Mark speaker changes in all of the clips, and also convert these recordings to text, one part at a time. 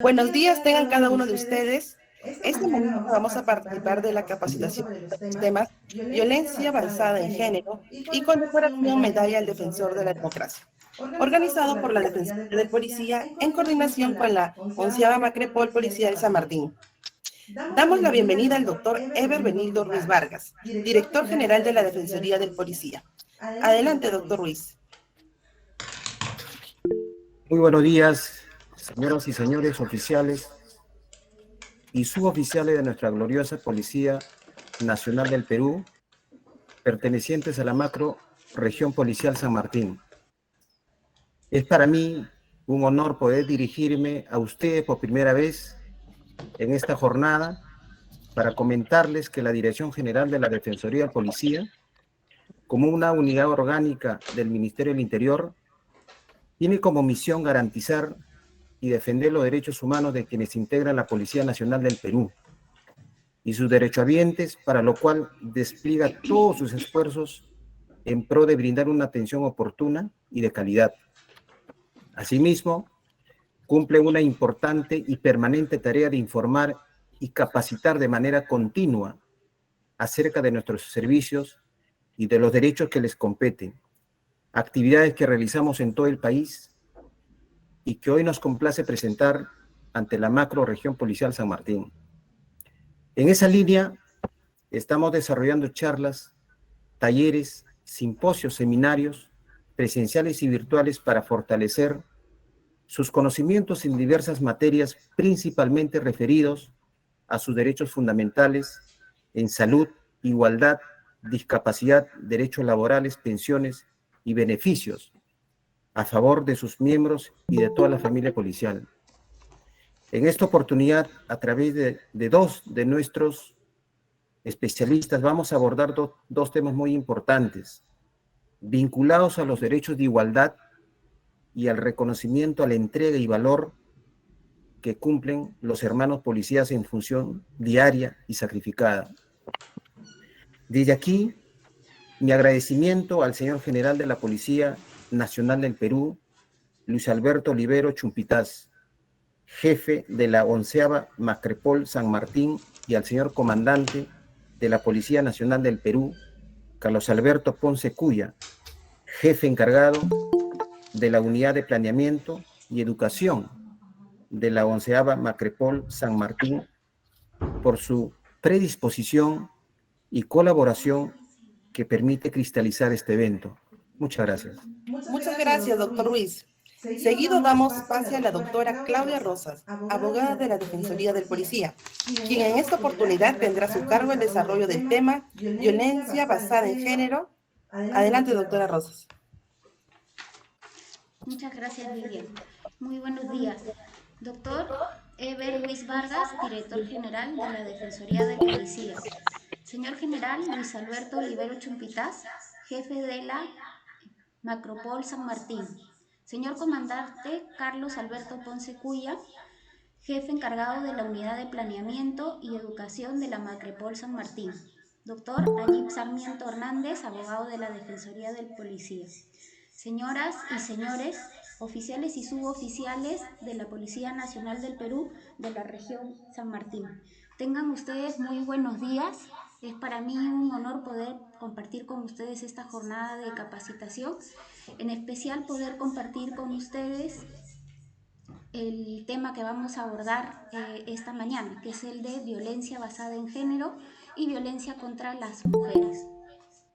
Speaker 1: Buenos días, tengan cada uno de ustedes. Esta mañana vamos a participar de la capacitación de los temas violencia basada en género y condecoración medalla al defensor de la democracia, organizado por la Defensoría del Policía en coordinación con la 11ª Macrepol Policía de San Martín. Damos la bienvenida al doctor Eber Benildo Ruiz Vargas, director general de la Defensoría del Policía. Adelante, doctor Ruiz.
Speaker 2: Muy buenos días, señoras y señores oficiales y suboficiales de nuestra gloriosa Policía Nacional del Perú, pertenecientes a la macro región policial San Martín. Es para mí un honor poder dirigirme a ustedes por primera vez en esta jornada para comentarles que la Dirección General de la Defensoría del Policía, como una unidad orgánica del Ministerio del Interior, tiene como misión garantizar y defender los derechos humanos de quienes integran la Policía Nacional del Perú y sus derechohabientes, para lo cual despliega todos sus esfuerzos en pro de brindar una atención oportuna y de calidad. Asimismo, cumple una importante y permanente tarea de informar y capacitar de manera continua acerca de nuestros servicios y de los derechos que les competen, actividades que realizamos en todo el país y que hoy nos complace presentar ante la macro región policial San Martín. En esa línea, estamos desarrollando charlas, talleres, simposios, seminarios, presenciales y virtuales para fortalecer sus conocimientos en diversas materias, principalmente referidos a sus derechos fundamentales en salud, igualdad, discapacidad, derechos laborales, pensiones y beneficios a favor de sus miembros y de toda la familia policial. En esta oportunidad, a través de dos de nuestros especialistas, vamos a abordar dos temas muy importantes, vinculados a los derechos de igualdad y al reconocimiento a la entrega y valor que cumplen los hermanos policías en función diaria y sacrificada. Desde aquí, mi agradecimiento al señor general de la Policía Nacional del Perú, Luis Alberto Olivero Chumpitaz, jefe de la 11ª Macrepol San Martín, y al señor comandante de la Policía Nacional del Perú, Carlos Alberto Ponce Cuya, jefe encargado de la Unidad de Planeamiento y Educación de la 11ª Macrepol San Martín, por su predisposición y colaboración que permite cristalizar este evento. Muchas gracias.
Speaker 1: Muchas gracias, doctor Ruiz. Seguido damos pase a la doctora Claudia Rosas, abogada de la Defensoría del Policía, quien en esta oportunidad tendrá a su cargo el desarrollo del tema violencia basada en género. Adelante, doctora Rosas.
Speaker 3: Muchas gracias, Vivian. Muy buenos días. Doctor Eber Luis Vargas, director general de la Defensoría del Policía. Señor general Luis Alberto Olivero Chumpitaz, jefe de la Macropol San Martín. Señor comandante Carlos Alberto Ponce Cuya, jefe encargado de la Unidad de Planeamiento y Educación de la Macropol San Martín. Doctor Ayib Sarmiento Hernández, abogado de la Defensoría del Policía. Señoras y señores, oficiales y suboficiales de la Policía Nacional del Perú de la región San Martín. Tengan ustedes muy buenos días. Es para mí un honor poder compartir con ustedes esta jornada de capacitación, en especial poder compartir con ustedes el tema que vamos a abordar esta mañana, que es el de violencia basada en género y violencia contra las mujeres.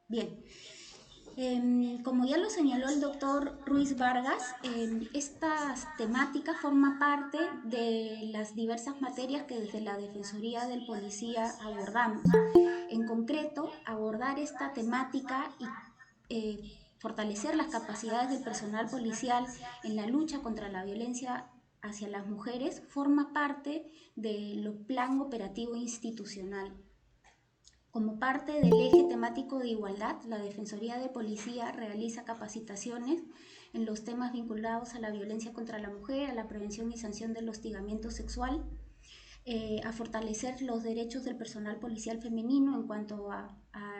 Speaker 3: Bien. Como ya lo señaló el doctor Ruiz Vargas, esta temática forma parte de las diversas materias que desde la Defensoría del Policía abordamos. En concreto, abordar esta temática y fortalecer las capacidades del personal policial en la lucha contra la violencia hacia las mujeres forma parte del plan operativo institucional. Como parte del eje temático de igualdad, la Defensoría de Policía realiza capacitaciones en los temas vinculados a la violencia contra la mujer, a la prevención y sanción del hostigamiento sexual, a fortalecer los derechos del personal policial femenino en cuanto a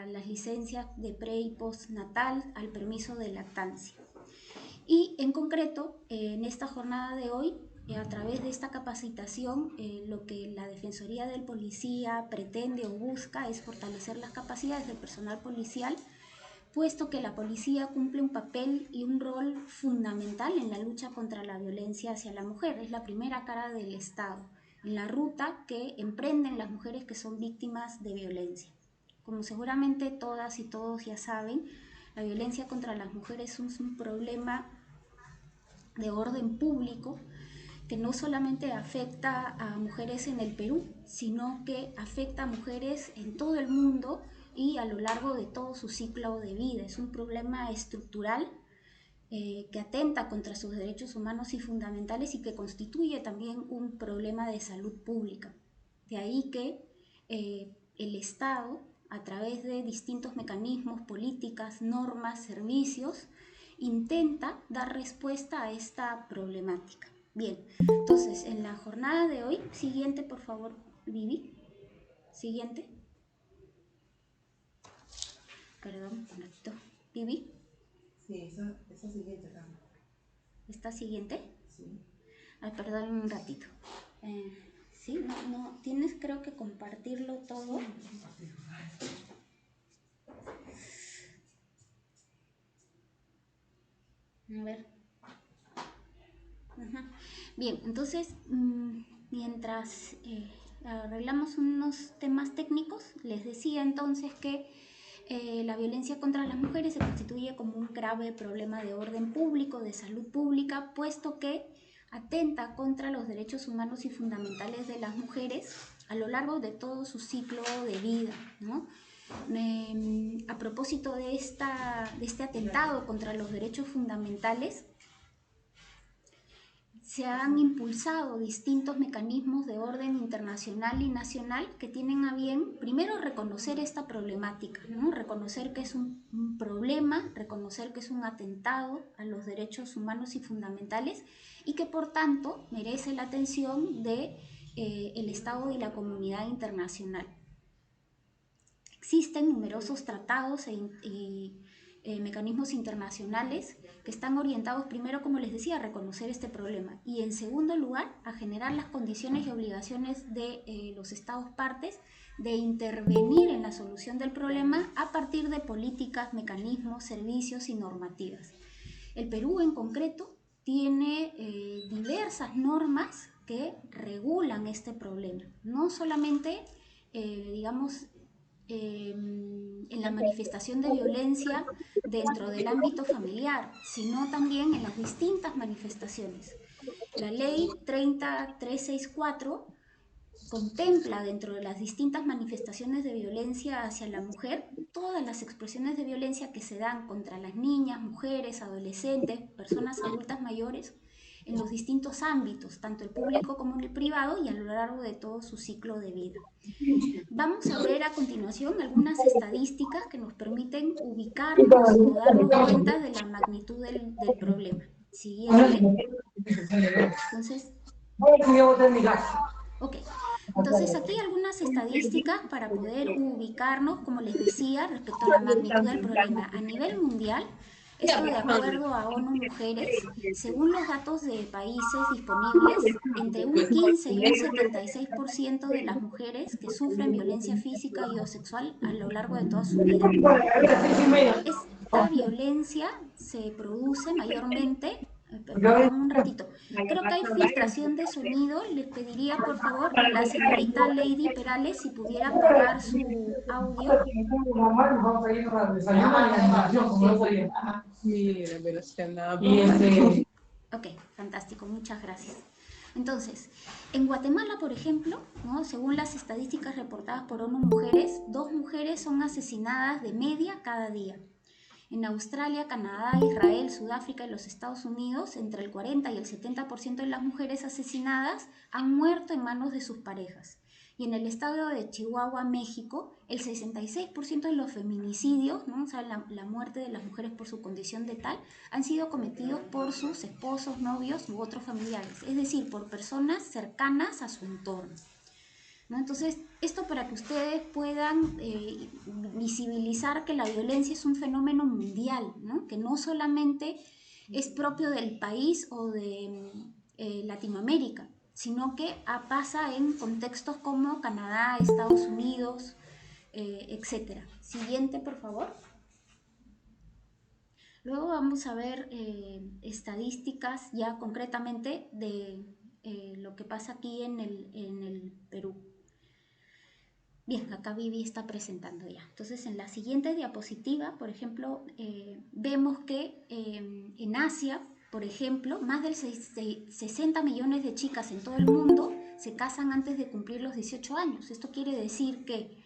Speaker 3: las licencias de pre y postnatal, al permiso de lactancia. Y en concreto, en esta jornada de hoy, a través de esta capacitación, lo que la Defensoría del Policía pretende o busca es fortalecer las capacidades del personal policial, puesto que la policía cumple un papel y un rol fundamental en la lucha contra la violencia hacia la mujer. Es la primera cara del Estado, en la ruta que emprenden las mujeres que son víctimas de violencia. Como seguramente todas y todos ya saben, la violencia contra las mujeres es un problema de orden público que no solamente afecta a mujeres en el Perú, sino que afecta a mujeres en todo el mundo y a lo largo de todo su ciclo de vida. Es un problema estructural que atenta contra sus derechos humanos y fundamentales y que constituye también un problema de salud pública. De ahí que el Estado, a través de distintos mecanismos, políticas, normas, servicios, intenta dar respuesta a esta problemática. Bien, entonces en la jornada de hoy, siguiente por favor, Vivi, siguiente. Perdón, un ratito. Vivi.
Speaker 4: Sí, esa siguiente, Carmen.
Speaker 3: ¿Esta siguiente?
Speaker 4: Sí.
Speaker 3: Ay, perdón, un ratito. Sí, no, tienes creo que compartirlo todo. A ver. Bien, entonces, mientras arreglamos unos temas técnicos, les decía entonces que la violencia contra las mujeres se constituye como un grave problema de orden público, de salud pública, puesto que atenta contra los derechos humanos y fundamentales de las mujeres a lo largo de todo su ciclo de vida, ¿no? A propósito de este atentado contra los derechos fundamentales, se han impulsado distintos mecanismos de orden internacional y nacional que tienen a bien, primero, reconocer esta problemática, ¿no? Reconocer que es un problema, reconocer que es un atentado a los derechos humanos y fundamentales y que, por tanto, merece la atención de el Estado y la comunidad internacional. Existen numerosos tratados y mecanismos internacionales que están orientados primero, como les decía, a reconocer este problema y en segundo lugar a generar las condiciones y obligaciones de los estados partes de intervenir en la solución del problema a partir de políticas, mecanismos, servicios y normativas. El Perú en concreto tiene diversas normas que regulan este problema, no solamente digamos en la manifestación de violencia dentro del ámbito familiar, sino también en las distintas manifestaciones. La ley 30364 contempla dentro de las distintas manifestaciones de violencia hacia la mujer todas las expresiones de violencia que se dan contra las niñas, mujeres, adolescentes, personas adultas mayores en los distintos ámbitos, tanto el público como el privado y a lo largo de todo su ciclo de vida. Vamos a ver a continuación algunas estadísticas que nos permiten ubicarnos o darnos cuenta de la magnitud del problema. Siguiente. Entonces, ok. Entonces aquí algunas estadísticas para poder ubicarnos, como les decía, respecto a la magnitud del problema. A nivel mundial, esto de acuerdo a ONU Mujeres, según los datos de países disponibles, entre un 15 y un 76% de las mujeres que sufren violencia física y o sexual a lo largo de toda su vida. Esta violencia se produce mayormente. Perdón, un ratito. Creo que hay filtración de sonido. Les pediría, por favor, a la señorita Lady Perales si pudiera apagar su audio. Ok, fantástico, muchas gracias. Entonces, en Guatemala, por ejemplo, ¿no? Según las estadísticas reportadas por ONU Mujeres, 2 mujeres son asesinadas de media cada día. En Australia, Canadá, Israel, Sudáfrica y los Estados Unidos, entre el 40 y el 70% de las mujeres asesinadas han muerto en manos de sus parejas. Y en el estado de Chihuahua, México, el 66% de los feminicidios, ¿no? O sea, la muerte de las mujeres por su condición de tal, han sido cometidos por sus esposos, novios u otros familiares, es decir, por personas cercanas a su entorno, ¿no? Entonces, esto para que ustedes puedan visibilizar que la violencia es un fenómeno mundial, ¿no? Que no solamente es propio del país o de Latinoamérica, sino que pasa en contextos como Canadá, Estados Unidos, etc. Siguiente, por favor. Luego vamos a ver estadísticas ya concretamente de lo que pasa aquí en el Perú. Bien, acá Vivi está presentando ya. Entonces, en la siguiente diapositiva, por ejemplo, vemos que en Asia, por ejemplo, más de 60 millones de chicas en todo el mundo se casan antes de cumplir los 18 años. Esto quiere decir que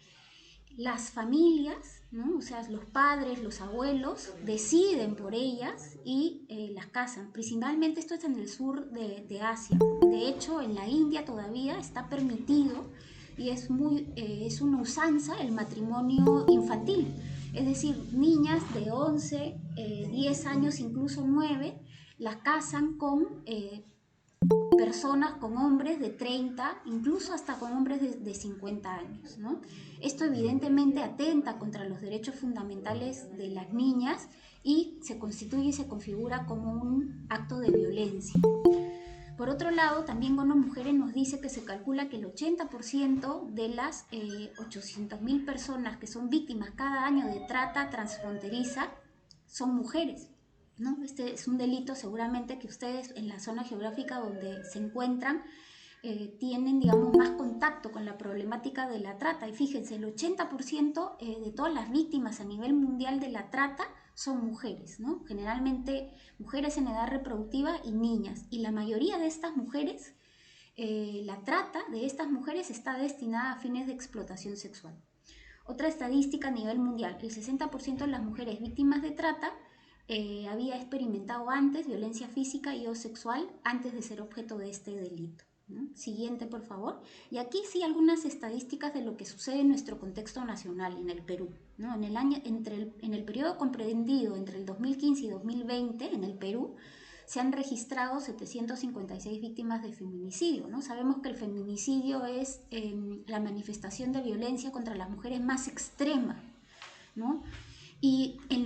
Speaker 3: las familias, ¿no? O sea, los padres, los abuelos, deciden por ellas y las casan. Principalmente esto es en el sur de Asia. De hecho, en la India todavía está permitido y es una usanza el matrimonio infantil. Es decir, niñas de 11, 10 años, incluso 9, las casan con personas, con hombres de 30, incluso hasta con hombres de 50 años, ¿no? Esto evidentemente atenta contra los derechos fundamentales de las niñas y se constituye y se configura como un acto de violencia. Por otro lado, también ONU Mujeres nos dice que se calcula que el 80% de las 800.000 personas que son víctimas cada año de trata transfronteriza son mujeres, ¿no? Este es un delito seguramente que ustedes en la zona geográfica donde se encuentran tienen, digamos, más contacto con la problemática de la trata. Y fíjense, el 80% de todas las víctimas a nivel mundial de la trata son mujeres, ¿no? Generalmente mujeres en edad reproductiva y niñas. Y la mayoría de estas mujeres, la trata de estas mujeres está destinada a fines de explotación sexual. Otra estadística a nivel mundial, el 60% de las mujeres víctimas de trata había experimentado antes violencia física y o sexual antes de ser objeto de este delito, ¿no? Siguiente, por favor. Y aquí sí algunas estadísticas de lo que sucede en nuestro contexto nacional, en el Perú, ¿no? En el periodo comprendido entre el 2015 y 2020, en el Perú, se han registrado 756 víctimas de feminicidio, ¿no? Sabemos que el feminicidio es la manifestación de violencia contra las mujeres más extrema, ¿no? Y en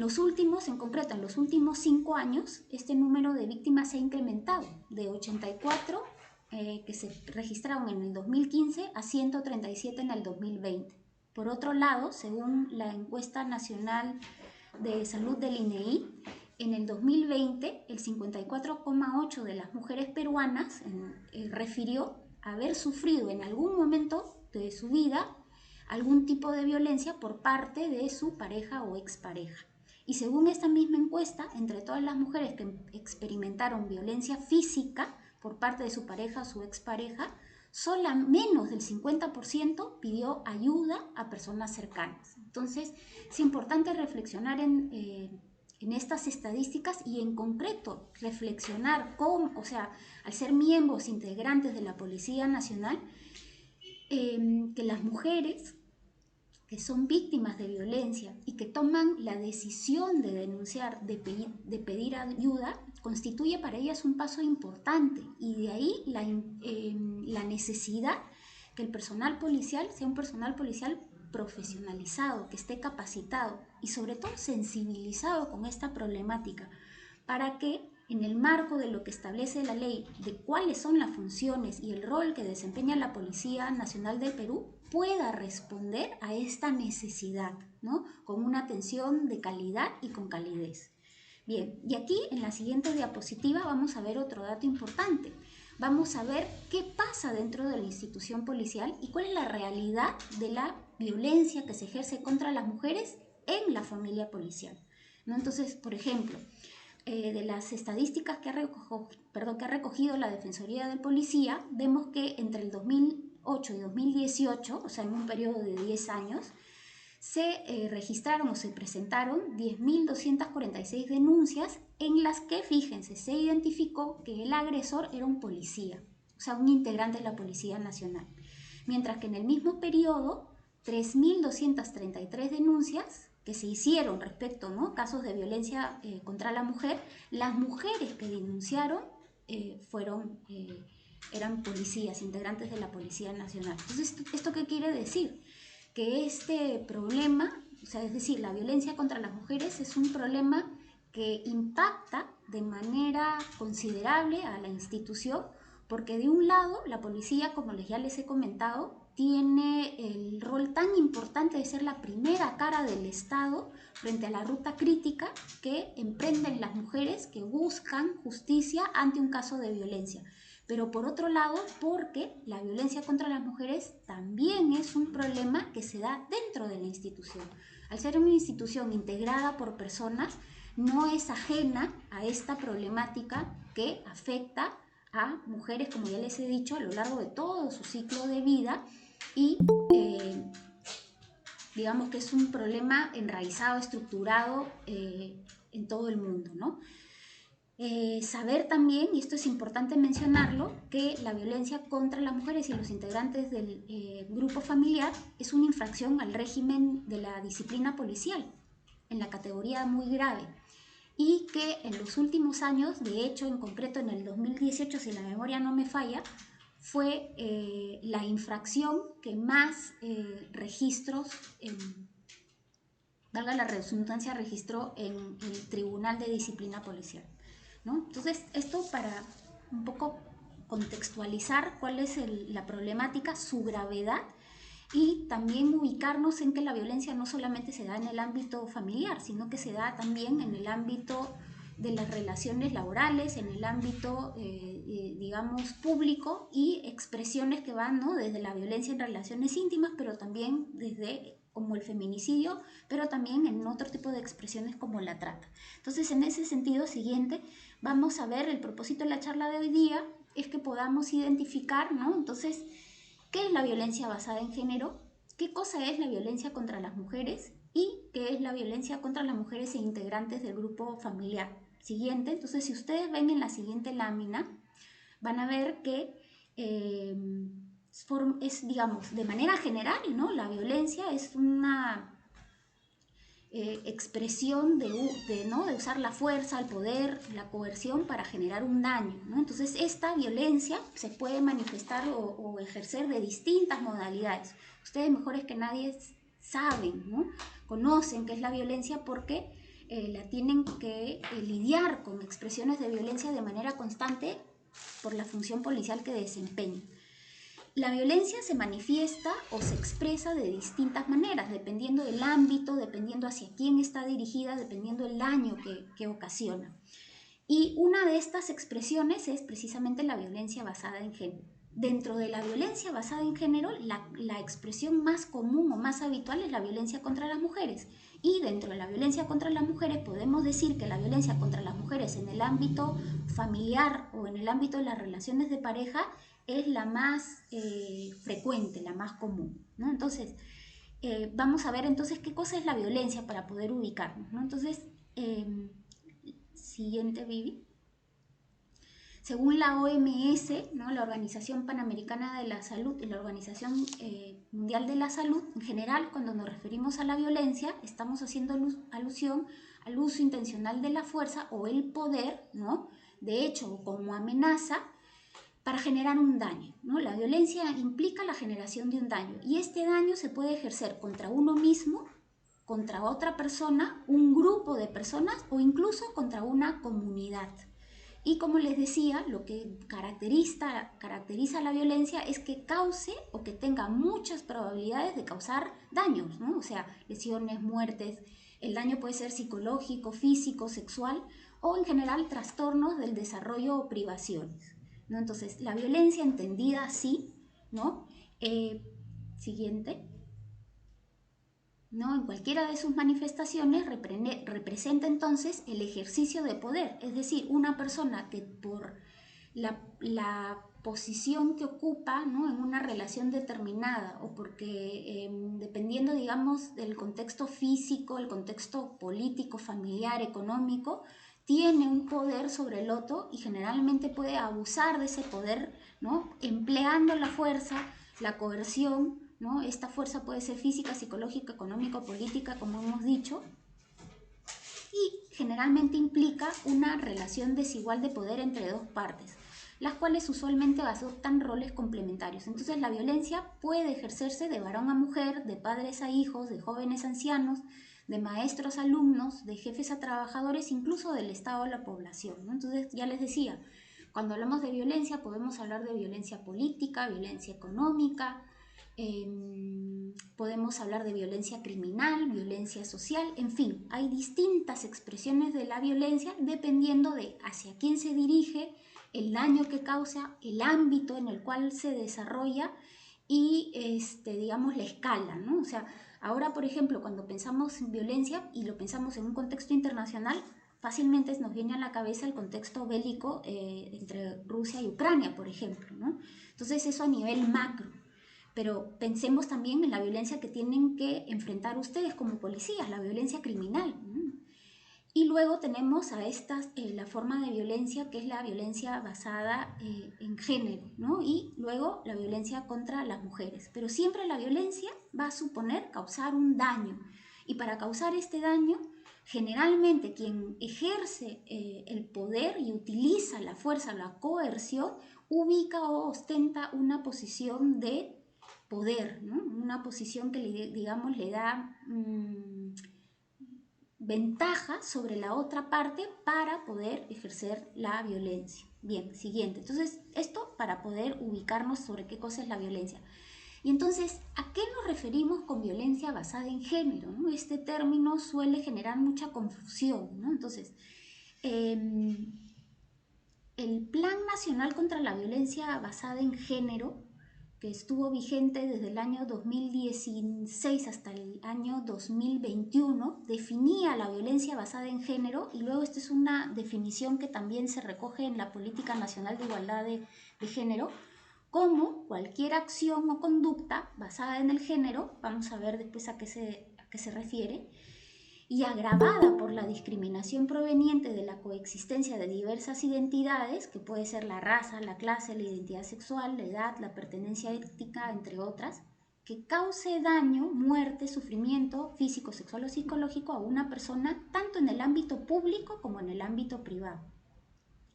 Speaker 3: concreto, en los últimos 5 años, este número de víctimas se ha incrementado de 84 que se registraron en el 2015 a 137 en el 2020. Por otro lado, según la encuesta nacional de salud del INEI, en el 2020 el 54,8% de las mujeres peruanas refirió haber sufrido en algún momento de su vida algún tipo de violencia por parte de su pareja o expareja. Y según esta misma encuesta, entre todas las mujeres que experimentaron violencia física por parte de su pareja o su expareja, solo menos del 50% pidió ayuda a personas cercanas. Entonces, es importante reflexionar en estas estadísticas y en concreto reflexionar cómo, o sea, al ser miembros integrantes de la Policía Nacional, que las mujeres que son víctimas de violencia y que toman la decisión de denunciar, de pedir ayuda, constituye para ellas un paso importante, y de ahí la necesidad que el personal policial sea un personal policial profesionalizado, que esté capacitado y sobre todo sensibilizado con esta problemática, para que en el marco de lo que establece la ley de cuáles son las funciones y el rol que desempeña la Policía Nacional del Perú, pueda responder a esta necesidad, ¿no? Con una atención de calidad y con calidez. Bien, y aquí en la siguiente diapositiva vamos a ver otro dato importante. Vamos a ver qué pasa dentro de la institución policial y cuál es la realidad de la violencia que se ejerce contra las mujeres en la familia policial, ¿no? Entonces, por ejemplo, de las estadísticas que ha recogido la Defensoría del Policía, vemos que entre el 2008 y 2018, o sea, en un periodo de 10 años, se registraron o se presentaron 10.246 denuncias en las que, fíjense, se identificó que el agresor era un policía, o sea, un integrante de la Policía Nacional. Mientras que en el mismo periodo, 3.233 denuncias que se hicieron respecto, ¿no?, casos de violencia contra la mujer, las mujeres que denunciaron eran policías, integrantes de la Policía Nacional. Entonces, ¿esto qué quiere decir? Que este problema, o sea, es decir, la violencia contra las mujeres es un problema que impacta de manera considerable a la institución, porque de un lado la policía, como ya les he comentado, tiene el rol tan importante de ser la primera cara del Estado frente a la ruta crítica que emprenden las mujeres que buscan justicia ante un caso de violencia. Pero por otro lado, porque la violencia contra las mujeres también es un problema que se da dentro de la institución. Al ser una institución integrada por personas, no es ajena a esta problemática que afecta a mujeres, como ya les he dicho, a lo largo de todo su ciclo de vida y digamos que es un problema enraizado, estructurado en todo el mundo, ¿no? Saber también, y esto es importante mencionarlo, que la violencia contra las mujeres y los integrantes del grupo familiar es una infracción al régimen de la disciplina policial, en la categoría muy grave, y que en los últimos años, de hecho en concreto en el 2018, si la memoria no me falla, fue la infracción que más registros, valga la redundancia, registró en el Tribunal de Disciplina Policial, ¿no? Entonces, esto para un poco contextualizar cuál es la problemática, su gravedad, y también ubicarnos en que la violencia no solamente se da en el ámbito familiar, sino que se da también en el ámbito de las relaciones laborales, en el ámbito, digamos, público, y expresiones que van, ¿no?, desde la violencia en relaciones íntimas, pero también desde como el feminicidio, pero también en otro tipo de expresiones como la trata. Entonces, en ese sentido siguiente, vamos a ver, el propósito de la charla de hoy día es que podamos identificar, ¿no?, entonces, ¿qué es la violencia basada en género? ¿Qué cosa es la violencia contra las mujeres? ¿Y qué es la violencia contra las mujeres e integrantes del grupo familiar? Siguiente, entonces si ustedes ven en la siguiente lámina, van a ver que es, digamos, de manera general, ¿no?, la violencia es una expresión ¿no?, de usar la fuerza, el poder, la coerción para generar un daño, ¿no? Entonces esta violencia se puede manifestar o ejercer de distintas modalidades. Ustedes mejores que nadie saben, ¿no?, conocen qué es la violencia porque la tienen que lidiar con expresiones de violencia de manera constante por la función policial que desempeñan. La violencia se manifiesta o se expresa de distintas maneras, dependiendo del ámbito, dependiendo hacia quién está dirigida, dependiendo del daño que ocasiona. Y una de estas expresiones es precisamente la violencia basada en género. Dentro de la violencia basada en género, la expresión más común o más habitual es la violencia contra las mujeres. Y dentro de la violencia contra las mujeres podemos decir que la violencia contra las mujeres en el ámbito familiar o en el ámbito de las relaciones de pareja es la más frecuente, la más común, ¿no? Entonces, vamos a ver entonces qué cosa es la violencia para poder ubicarnos, ¿no? Entonces, siguiente, Vivi. Según la OMS, ¿no?, la Organización Panamericana de la Salud y la Organización Mundial de la Salud, en general, cuando nos referimos a la violencia, estamos haciendo alusión al uso intencional de la fuerza o el poder, ¿no?, de hecho, como amenaza, para generar un daño, ¿no? La violencia implica la generación de un daño y este daño se puede ejercer contra uno mismo, contra otra persona, un grupo de personas o incluso contra una comunidad. Y como les decía, lo que caracteriza la violencia es que cause o que tenga muchas probabilidades de causar daños, ¿no? O sea, lesiones, muertes. El daño puede ser psicológico, físico, sexual o en general trastornos del desarrollo o privaciones, ¿no? Entonces, la violencia entendida así, ¿no? Siguiente. ¿No? En cualquiera de sus manifestaciones representa entonces el ejercicio de poder, es decir, una persona que por la posición que ocupa, ¿no?, en una relación determinada o porque dependiendo, digamos, del contexto físico, el contexto político, familiar, económico, tiene un poder sobre el otro y generalmente puede abusar de ese poder, ¿no?, empleando la fuerza, la coerción, ¿no? Esta fuerza puede ser física, psicológica, económica, política, como hemos dicho, y generalmente implica una relación desigual de poder entre dos partes, las cuales usualmente adoptan roles complementarios. Entonces la violencia puede ejercerse de varón a mujer, de padres a hijos, de jóvenes a ancianos, de maestros, alumnos, de jefes a trabajadores, incluso del estado de la población, ¿no? Entonces, ya les decía, cuando hablamos de violencia podemos hablar de violencia política, violencia económica, podemos hablar de violencia criminal, violencia social, en fin, hay distintas expresiones de la violencia dependiendo de hacia quién se dirige, el daño que causa, el ámbito en el cual se desarrolla y, digamos, la escala, ¿no? O sea, ahora, por ejemplo, cuando pensamos en violencia y lo pensamos en un contexto internacional, fácilmente nos viene a la cabeza el contexto bélico entre Rusia y Ucrania, por ejemplo, ¿no? Entonces, eso a nivel macro. Pero pensemos también en la violencia que tienen que enfrentar ustedes como policías, la violencia criminal, ¿no? Y luego tenemos a la forma de violencia que es la violencia basada en género, ¿no? Y luego la violencia contra las mujeres. Pero siempre la violencia va a suponer causar un daño. Y para causar este daño, generalmente quien ejerce el poder y utiliza la fuerza, la coerción, ubica o ostenta una posición de poder, ¿no? Una posición que, digamos, le da ventaja sobre la otra parte para poder ejercer la violencia. Bien, siguiente. Entonces, esto para poder ubicarnos sobre qué cosa es la violencia. Y entonces, ¿a qué nos referimos con violencia basada en género, ¿no? Este término suele generar mucha confusión, ¿no? Entonces, el Plan Nacional contra la Violencia Basada en Género, que estuvo vigente desde el año 2016 hasta el año 2021, definía la violencia basada en género, y luego esta es una definición que también se recoge en la Política Nacional de Igualdad de Género, como cualquier acción o conducta basada en el género, vamos a ver después a qué se refiere, y agravada por la discriminación proveniente de la coexistencia de diversas identidades, que puede ser la raza, la clase, la identidad sexual, la edad, la pertenencia étnica, entre otras, que cause daño, muerte, sufrimiento físico, sexual o psicológico a una persona, tanto en el ámbito público como en el ámbito privado.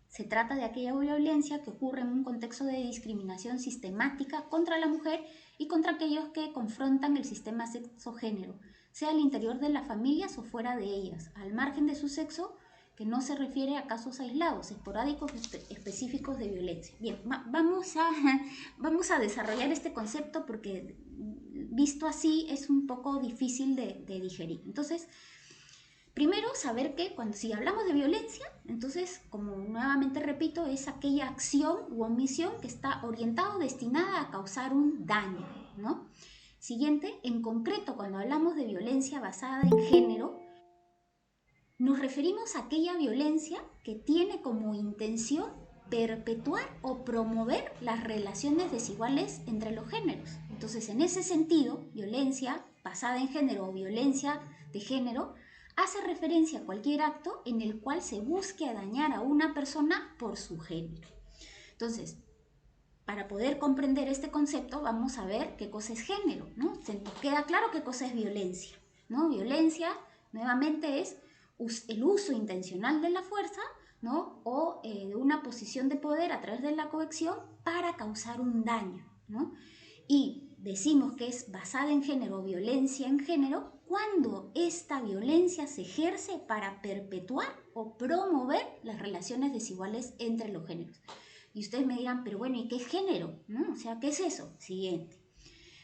Speaker 3: Se trata de aquella violencia que ocurre en un contexto de discriminación sistemática contra la mujer y contra aquellos que confrontan el sistema sexo-género, sea al interior de las familias o fuera de ellas, al margen de su sexo, que no se refiere a casos aislados, esporádicos específicos de violencia. Bien, vamos a desarrollar este concepto porque visto así es un poco difícil de digerir. Entonces, primero, saber que si hablamos de violencia, entonces, como nuevamente repito, es aquella acción u omisión que está orientada o destinada a causar un daño, ¿no? Siguiente, en concreto, cuando hablamos de violencia basada en género, nos referimos a aquella violencia que tiene como intención perpetuar o promover las relaciones desiguales entre los géneros. Entonces, en ese sentido, violencia basada en género o violencia de género hace referencia a cualquier acto en el cual se busque dañar a una persona por su género. Entonces, para poder comprender este concepto, vamos a ver qué cosa es género, ¿no? Se nos queda claro qué cosa es violencia, ¿no? Violencia, nuevamente, es el uso intencional de la fuerza, ¿no? O de una posición de poder a través de la coacción para causar un daño, ¿no? Y decimos que es basada en género o violencia en género cuando esta violencia se ejerce para perpetuar o promover las relaciones desiguales entre los géneros. Y ustedes me dirán, pero bueno, ¿y qué es género? ¿No? O sea, ¿qué es eso? Siguiente.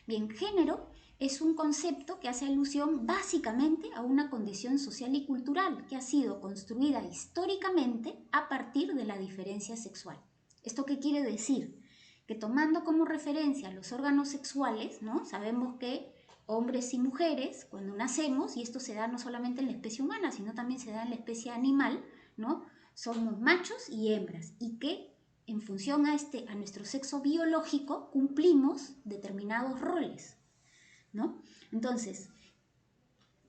Speaker 3: Bien, género es un concepto que hace alusión básicamente a una condición social y cultural que ha sido construida históricamente a partir de la diferencia sexual. ¿Esto qué quiere decir? Que tomando como referencia los órganos sexuales, ¿no? Sabemos que hombres y mujeres, cuando nacemos, y esto se da no solamente en la especie humana, sino también se da en la especie animal, ¿no? Somos machos y hembras, y que en función a nuestro sexo biológico cumplimos determinados roles, ¿no? Entonces,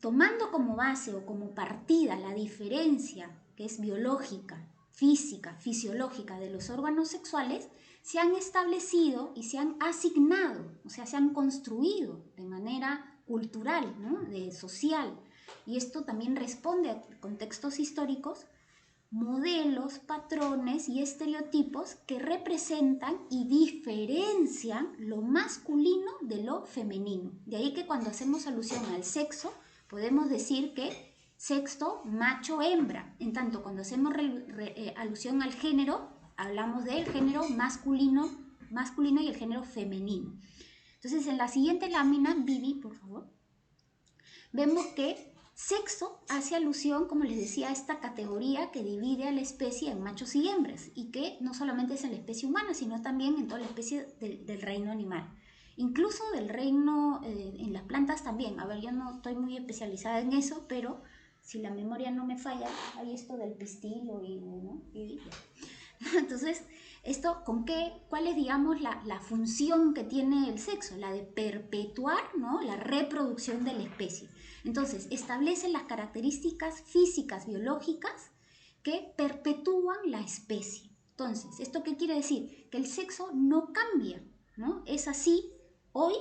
Speaker 3: tomando como base o como partida la diferencia que es biológica, física, fisiológica de los órganos sexuales, se han establecido y se han asignado, o sea, se han construido de manera cultural, ¿no? Social, y esto también responde a contextos históricos, modelos, patrones y estereotipos que representan y diferencian lo masculino de lo femenino. De ahí que cuando hacemos alusión al sexo, Podemos decir que sexo macho-hembra. En tanto, cuando hacemos alusión al género, hablamos del género masculino y el género femenino. Entonces, en la siguiente lámina, Vivi, por favor, vemos que sexo hace alusión, como les decía, a esta categoría que divide a la especie en machos y hembras, y que no solamente es en la especie humana, sino también en toda la especie del reino animal. Incluso del reino, en las plantas también. A ver, yo no estoy muy especializada en eso, pero si la memoria no me falla, hay esto del pistilo ¿no? Entonces, ¿cuál es, digamos, la función que tiene el sexo? La de perpetuar, ¿no?, la reproducción de la especie. Entonces, establece las características físicas, biológicas, que perpetúan la especie. Entonces, ¿esto qué quiere decir? Que el sexo no cambia, ¿no? Es así hoy,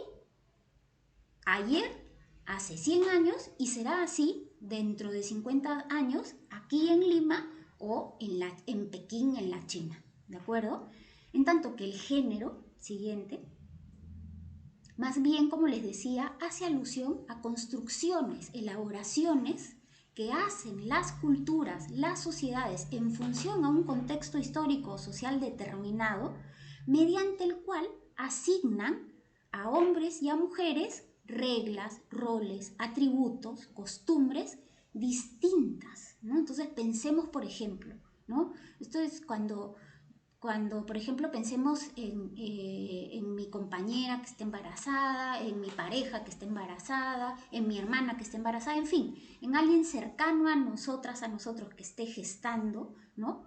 Speaker 3: ayer, hace 100 años, y será así dentro de 50 años aquí en Lima o en Pekín, en la China, ¿de acuerdo? En tanto que el género, siguiente, más bien, como les decía, hace alusión a construcciones, elaboraciones que hacen las culturas, las sociedades, en función a un contexto histórico o social determinado, mediante el cual asignan a hombres y a mujeres reglas, roles, atributos, costumbres distintas, ¿no? Entonces pensemos, por ejemplo, ¿no? Esto es cuando, por ejemplo, pensemos en mi compañera que está embarazada, en mi pareja que está embarazada, en mi hermana que está embarazada, en fin, en alguien cercano a nosotras, a nosotros que esté gestando, ¿no?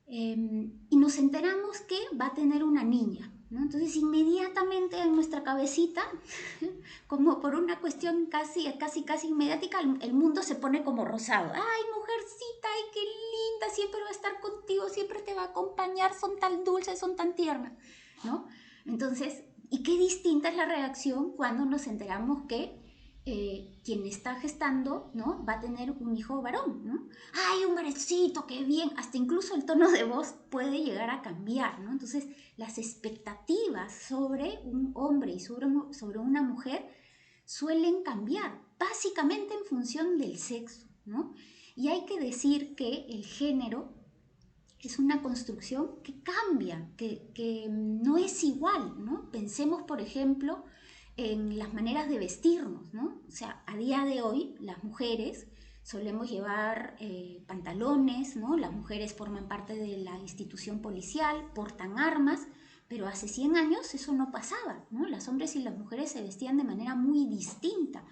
Speaker 3: Y nos enteramos que va a tener una niña, ¿no? Entonces inmediatamente en nuestra cabecita, como por una cuestión casi inmediática, el mundo se pone como rosado. ¡Ay, mujercita! ¡Ay, qué linda! Siempre va a estar contigo, siempre te va a acompañar, son tan dulces, son tan tiernas, ¿no? Entonces, ¿y qué distinta es la reacción cuando nos enteramos que quien está gestando, ¿no?, va a tener un hijo varón, ¿no? ¡Ay, un varoncito, qué bien! Hasta incluso el tono de voz puede llegar a cambiar, ¿no? Entonces, las expectativas sobre un hombre y sobre una mujer suelen cambiar, básicamente en función del sexo, ¿no? Y hay que decir que el género es una construcción que cambia, que no es igual, ¿no? Pensemos, por ejemplo, en las maneras de vestirnos, ¿no? O sea, a día de hoy las mujeres solemos llevar pantalones, ¿no? Las mujeres forman parte de la institución policial, portan armas, pero hace 100 años eso no pasaba, ¿no? Los hombres y las mujeres se vestían de manera muy distinta.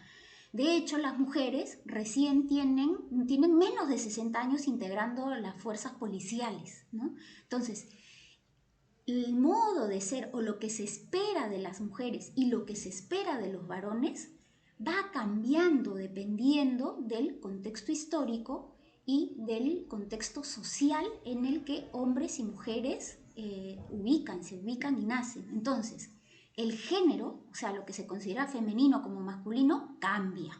Speaker 3: De hecho, las mujeres recién tienen menos de 60 años integrando las fuerzas policiales, ¿no? Entonces, el modo de ser o lo que se espera de las mujeres y lo que se espera de los varones va cambiando dependiendo del contexto histórico y del contexto social en el que hombres y mujeres se ubican y nacen. Entonces, el género, o sea, lo que se considera femenino como masculino, cambia.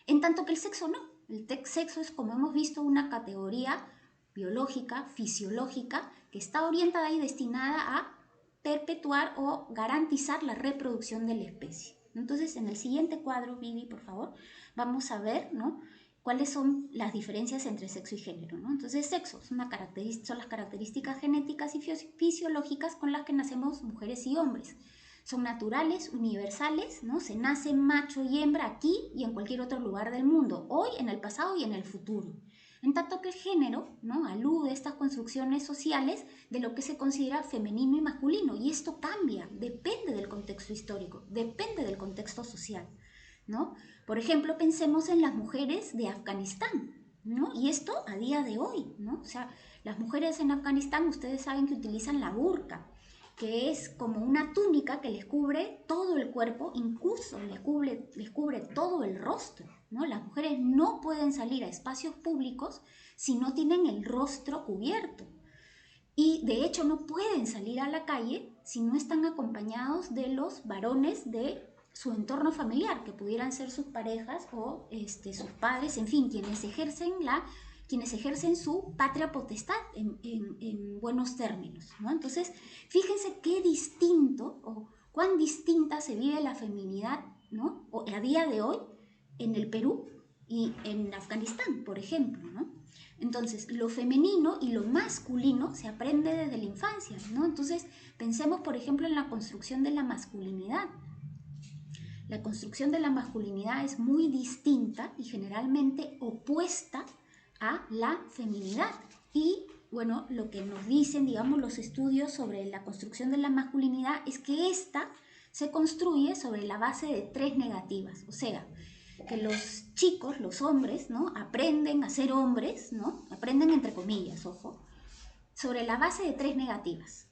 Speaker 3: En tanto que el sexo no. El sexo es, como hemos visto, una categoría biológica, fisiológica, que está orientada y destinada a perpetuar o garantizar la reproducción de la especie. Entonces, en el siguiente cuadro, Vivi, por favor, vamos a ver, ¿no?, cuáles son las diferencias entre sexo y género, ¿no? Entonces, sexo son las características genéticas y fisiológicas con las que nacemos mujeres y hombres. Son naturales, universales, ¿no? Se nace macho y hembra aquí y en cualquier otro lugar del mundo, hoy, en el pasado y en el futuro. En tanto que el género, ¿no?, alude a estas construcciones sociales de lo que se considera femenino y masculino, y esto cambia, depende del contexto histórico, depende del contexto social, ¿no? Por ejemplo, pensemos en las mujeres de Afganistán, ¿no? Y esto a día de hoy, ¿no? O sea, las mujeres en Afganistán, ustedes saben que utilizan la burka, que es como una túnica que les cubre todo el cuerpo, incluso les cubre todo el rostro, ¿no? Las mujeres no pueden salir a espacios públicos si no tienen el rostro cubierto. Y de hecho no pueden salir a la calle si no están acompañados de los varones de su entorno familiar, que pudieran ser sus parejas o sus padres, en fin, quienes ejercen su patria potestad en buenos términos, ¿no? Entonces, fíjense qué distinto o cuán distinta se vive la feminidad, ¿no?, o a día de hoy en el Perú y en Afganistán, por ejemplo, ¿no? Entonces, lo femenino y lo masculino se aprende desde la infancia, ¿no? Entonces, pensemos, por ejemplo, en la construcción de la masculinidad. La construcción de la masculinidad es muy distinta y generalmente opuesta a la feminidad. Y, bueno, lo que nos dicen, digamos, los estudios sobre la construcción de la masculinidad es que esta se construye sobre la base de 3 negativas. O sea, que los chicos, los hombres, ¿no? Aprenden a ser hombres, ¿no? Aprenden entre comillas, ojo, sobre la base de 3 negativas.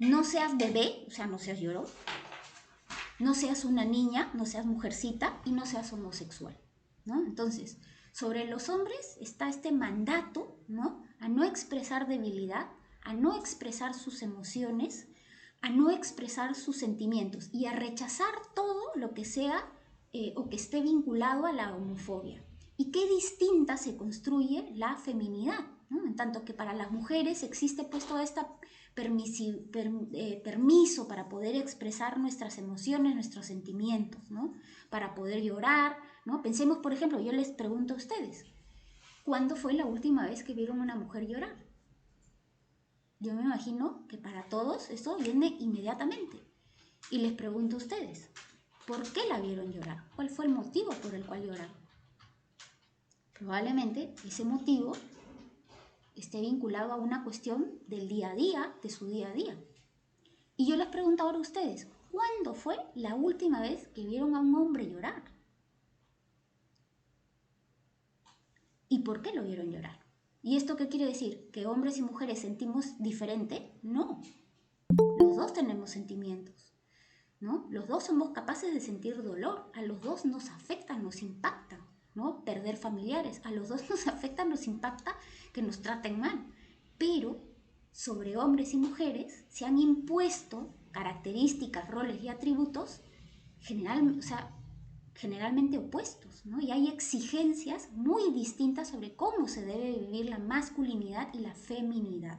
Speaker 3: No seas bebé, o sea, no seas llorón. No seas una niña, no seas mujercita y no seas homosexual, ¿no? Entonces, sobre los hombres está este mandato, ¿no? A no expresar debilidad, a no expresar sus emociones, a no expresar sus sentimientos y a rechazar todo lo que sea o que esté vinculado a la homofobia. Y qué distinta se construye la feminidad, ¿no? En tanto que para las mujeres existe pues toda esta permiso para poder expresar nuestras emociones, nuestros sentimientos, ¿no? Para poder llorar, ¿no? Pensemos, por ejemplo, yo les pregunto a ustedes, ¿cuándo fue la última vez que vieron a una mujer llorar? Yo me imagino que para todos esto viene inmediatamente. Y les pregunto a ustedes, ¿por qué la vieron llorar? ¿Cuál fue el motivo por el cual lloraron? Probablemente ese motivo esté vinculado a una cuestión del día a día, de su día a día. Y yo les pregunto ahora a ustedes, ¿cuándo fue la última vez que vieron a un hombre llorar? ¿Y por qué lo vieron llorar? ¿Y esto qué quiere decir? ¿Que hombres y mujeres sentimos diferente? No. Los dos tenemos sentimientos, ¿no? Los dos somos capaces de sentir dolor. A los dos nos afecta, nos impacta, ¿no? Perder familiares. A los dos nos afecta, nos impacta que nos traten mal. Pero sobre hombres y mujeres se han impuesto características, roles y atributos generalmente opuestos, ¿no? Y hay exigencias muy distintas sobre cómo se debe vivir la masculinidad y la feminidad,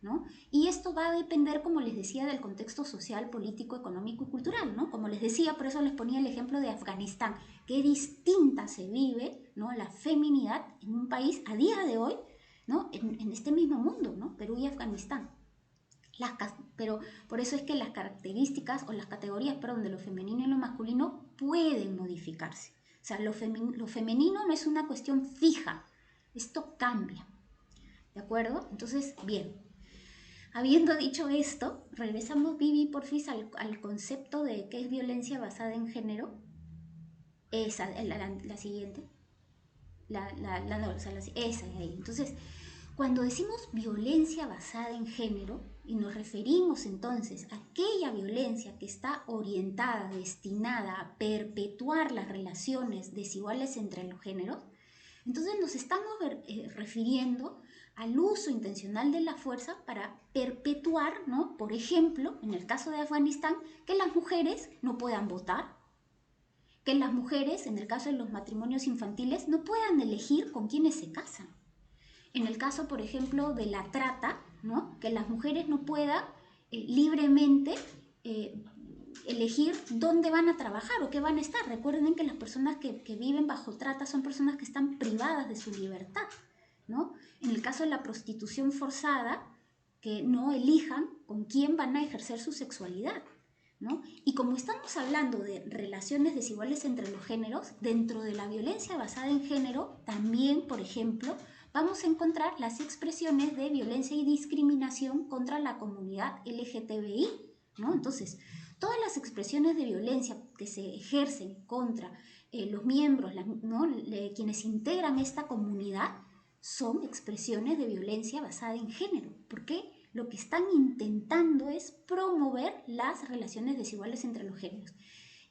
Speaker 3: ¿no? Y esto va a depender, como les decía, del contexto social, político, económico y cultural, ¿no? Como les decía, por eso les ponía el ejemplo de Afganistán, qué distinta se vive, ¿no? La feminidad en un país a día de hoy, ¿no? En este mismo mundo, ¿no? Perú y Afganistán. Pero por eso es que las características o las categorías, perdón, de lo femenino y lo masculino pueden modificarse. O sea, lo femenino no es una cuestión fija, esto cambia, ¿de acuerdo? Entonces, bien, habiendo dicho esto, regresamos, Vivi, porfis, al concepto de qué es violencia basada en género. Esa, la siguiente. Esa de ahí. Entonces, cuando decimos violencia basada en género y nos referimos entonces a aquella violencia que está orientada, destinada a perpetuar las relaciones desiguales entre los géneros, entonces nos estamos refiriendo al uso intencional de la fuerza para perpetuar, ¿no? Por ejemplo, en el caso de Afganistán, que las mujeres no puedan votar, que las mujeres, en el caso de los matrimonios infantiles, no puedan elegir con quiénes se casan. En el caso, por ejemplo, de la trata, ¿no? Que las mujeres no puedan libremente elegir dónde van a trabajar o qué van a estar. Recuerden que las personas que viven bajo trata son personas que están privadas de su libertad, ¿no? En el caso de la prostitución forzada, que no elijan con quién van a ejercer su sexualidad, ¿no? Y como estamos hablando de relaciones desiguales entre los géneros, dentro de la violencia basada en género, también, por ejemplo, vamos a encontrar las expresiones de violencia y discriminación contra la comunidad LGTBI, ¿no? Entonces, todas las expresiones de violencia que se ejercen contra los miembros, ¿no? Quienes integran esta comunidad, son expresiones de violencia basada en género. ¿Por qué? Lo que están intentando es promover las relaciones desiguales entre los géneros.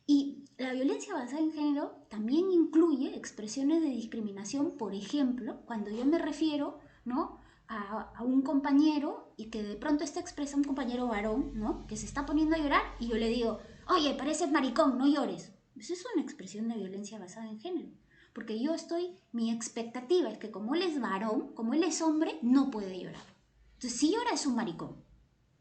Speaker 3: Y la violencia basada en género también incluye expresiones de discriminación, por ejemplo, cuando yo me refiero, ¿no?, a un compañero y que de pronto está expresa un compañero varón, ¿no?, que se está poniendo a llorar y yo le digo, oye, pareces maricón, no llores. Eso es una expresión de violencia basada en género. Porque mi expectativa es que como él es varón, como él es hombre, no puede llorar. Entonces, si llora es un maricón,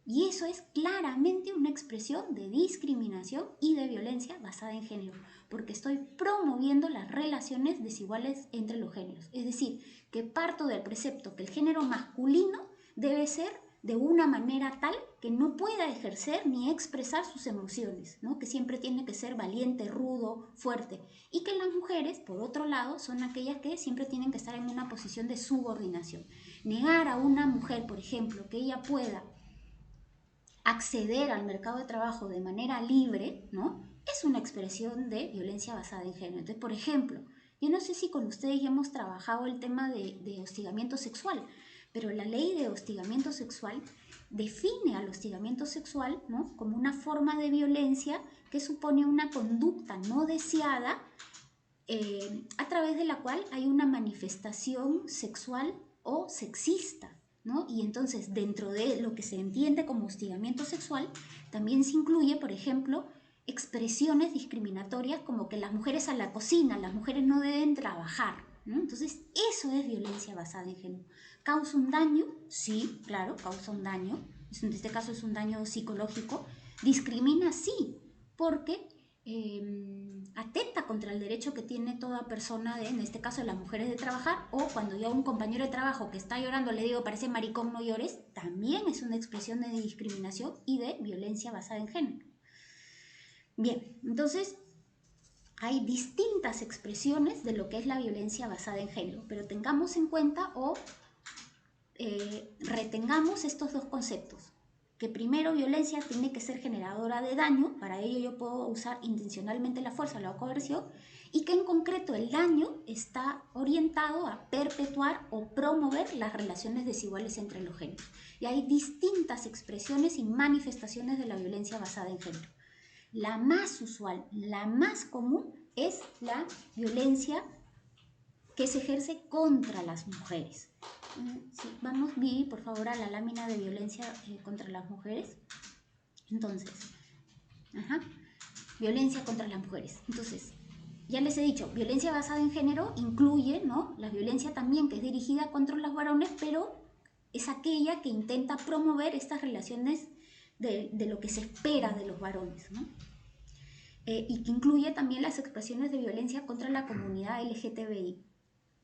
Speaker 3: Y eso es claramente una expresión de discriminación y de violencia basada en género, porque estoy promoviendo las relaciones desiguales entre los géneros. Es decir, que parto del precepto que el género masculino debe ser de una manera tal que no pueda ejercer ni expresar sus emociones, ¿no? Que siempre tiene que ser valiente, rudo, fuerte. Y que las mujeres, por otro lado, son aquellas que siempre tienen que estar en una posición de subordinación. Negar a una mujer, por ejemplo, que ella pueda acceder al mercado de trabajo de manera libre, ¿no? Es una expresión de violencia basada en género. Entonces, por ejemplo, yo no sé si con ustedes ya hemos trabajado el tema de hostigamiento sexual, pero la ley de hostigamiento sexual define al hostigamiento sexual, ¿no?, como una forma de violencia que supone una conducta no deseada a través de la cual hay una manifestación sexual o sexista, ¿no? Y entonces dentro de lo que se entiende como hostigamiento sexual también se incluye, por ejemplo, expresiones discriminatorias como que las mujeres a la cocina, las mujeres no deben trabajar, ¿no? Entonces eso es violencia basada en género. ¿Causa un daño? Sí, claro, causa un daño. En este caso es un daño psicológico. ¿Discrimina? Sí, porque atenta contra el derecho que tiene toda persona, en este caso las mujeres, de trabajar, o cuando yo a un compañero de trabajo que está llorando le digo, parece maricón, no llores, también es una expresión de discriminación y de violencia basada en género. Bien, entonces hay distintas expresiones de lo que es la violencia basada en género, pero tengamos en cuenta o retengamos estos dos conceptos. Que primero, violencia tiene que ser generadora de daño, para ello yo puedo usar intencionalmente la fuerza o la coerción, y que en concreto el daño está orientado a perpetuar o promover las relaciones desiguales entre los géneros. Y hay distintas expresiones y manifestaciones de la violencia basada en género. La más usual, la más común es la violencia que se ejerce contra las mujeres. Sí, vamos, Vivi, por favor, a la lámina de violencia contra las mujeres. Entonces, violencia contra las mujeres. Entonces, ya les he dicho, violencia basada en género incluye, ¿no?, la violencia también que es dirigida contra los varones, pero es aquella que intenta promover estas relaciones de lo que se espera de los varones, ¿no? Y que incluye también las expresiones de violencia contra la comunidad LGTBI.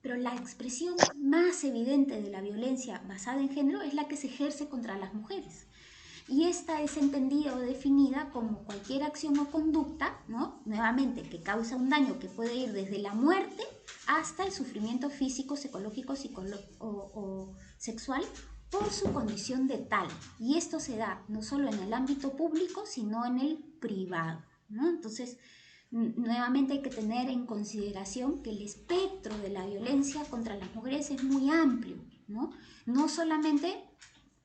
Speaker 3: Pero la expresión más evidente de la violencia basada en género es la que se ejerce contra las mujeres. Y esta es entendida o definida como cualquier acción o conducta, ¿no?, nuevamente, que causa un daño que puede ir desde la muerte hasta el sufrimiento físico, psicológico o sexual por su condición de tal. Y esto se da no solo en el ámbito público, sino en el privado, ¿no? Entonces, nuevamente hay que tener en consideración que el espectro de la violencia contra las mujeres es muy amplio, ¿no? No solamente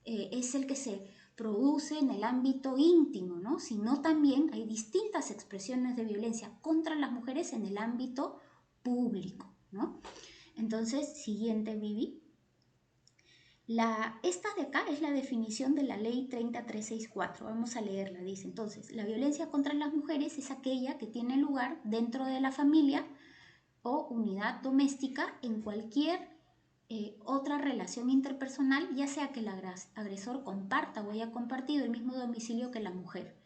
Speaker 3: es el que se produce en el ámbito íntimo, ¿no?, sino también hay distintas expresiones de violencia contra las mujeres en el ámbito público, ¿no? Entonces, siguiente, Vivi. Esta de acá es la definición de la ley 30364. Vamos a leerla. Dice entonces: la violencia contra las mujeres es aquella que tiene lugar dentro de la familia o unidad doméstica en cualquier otra relación interpersonal, ya sea que el agresor comparta o haya compartido el mismo domicilio que la mujer.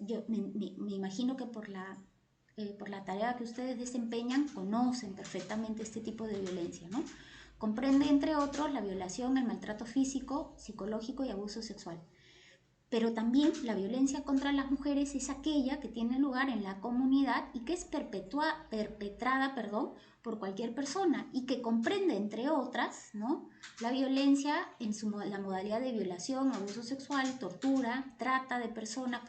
Speaker 3: Yo me imagino que por la tarea que ustedes desempeñan conocen perfectamente este tipo de violencia, ¿no? Comprende, entre otros, la violación, el maltrato físico, psicológico y abuso sexual. Pero también la violencia contra las mujeres es aquella que tiene lugar en la comunidad y que es perpetrada por cualquier persona y que comprende, entre otras, ¿no?, la violencia en la modalidad de violación, abuso sexual, tortura, trata de personas,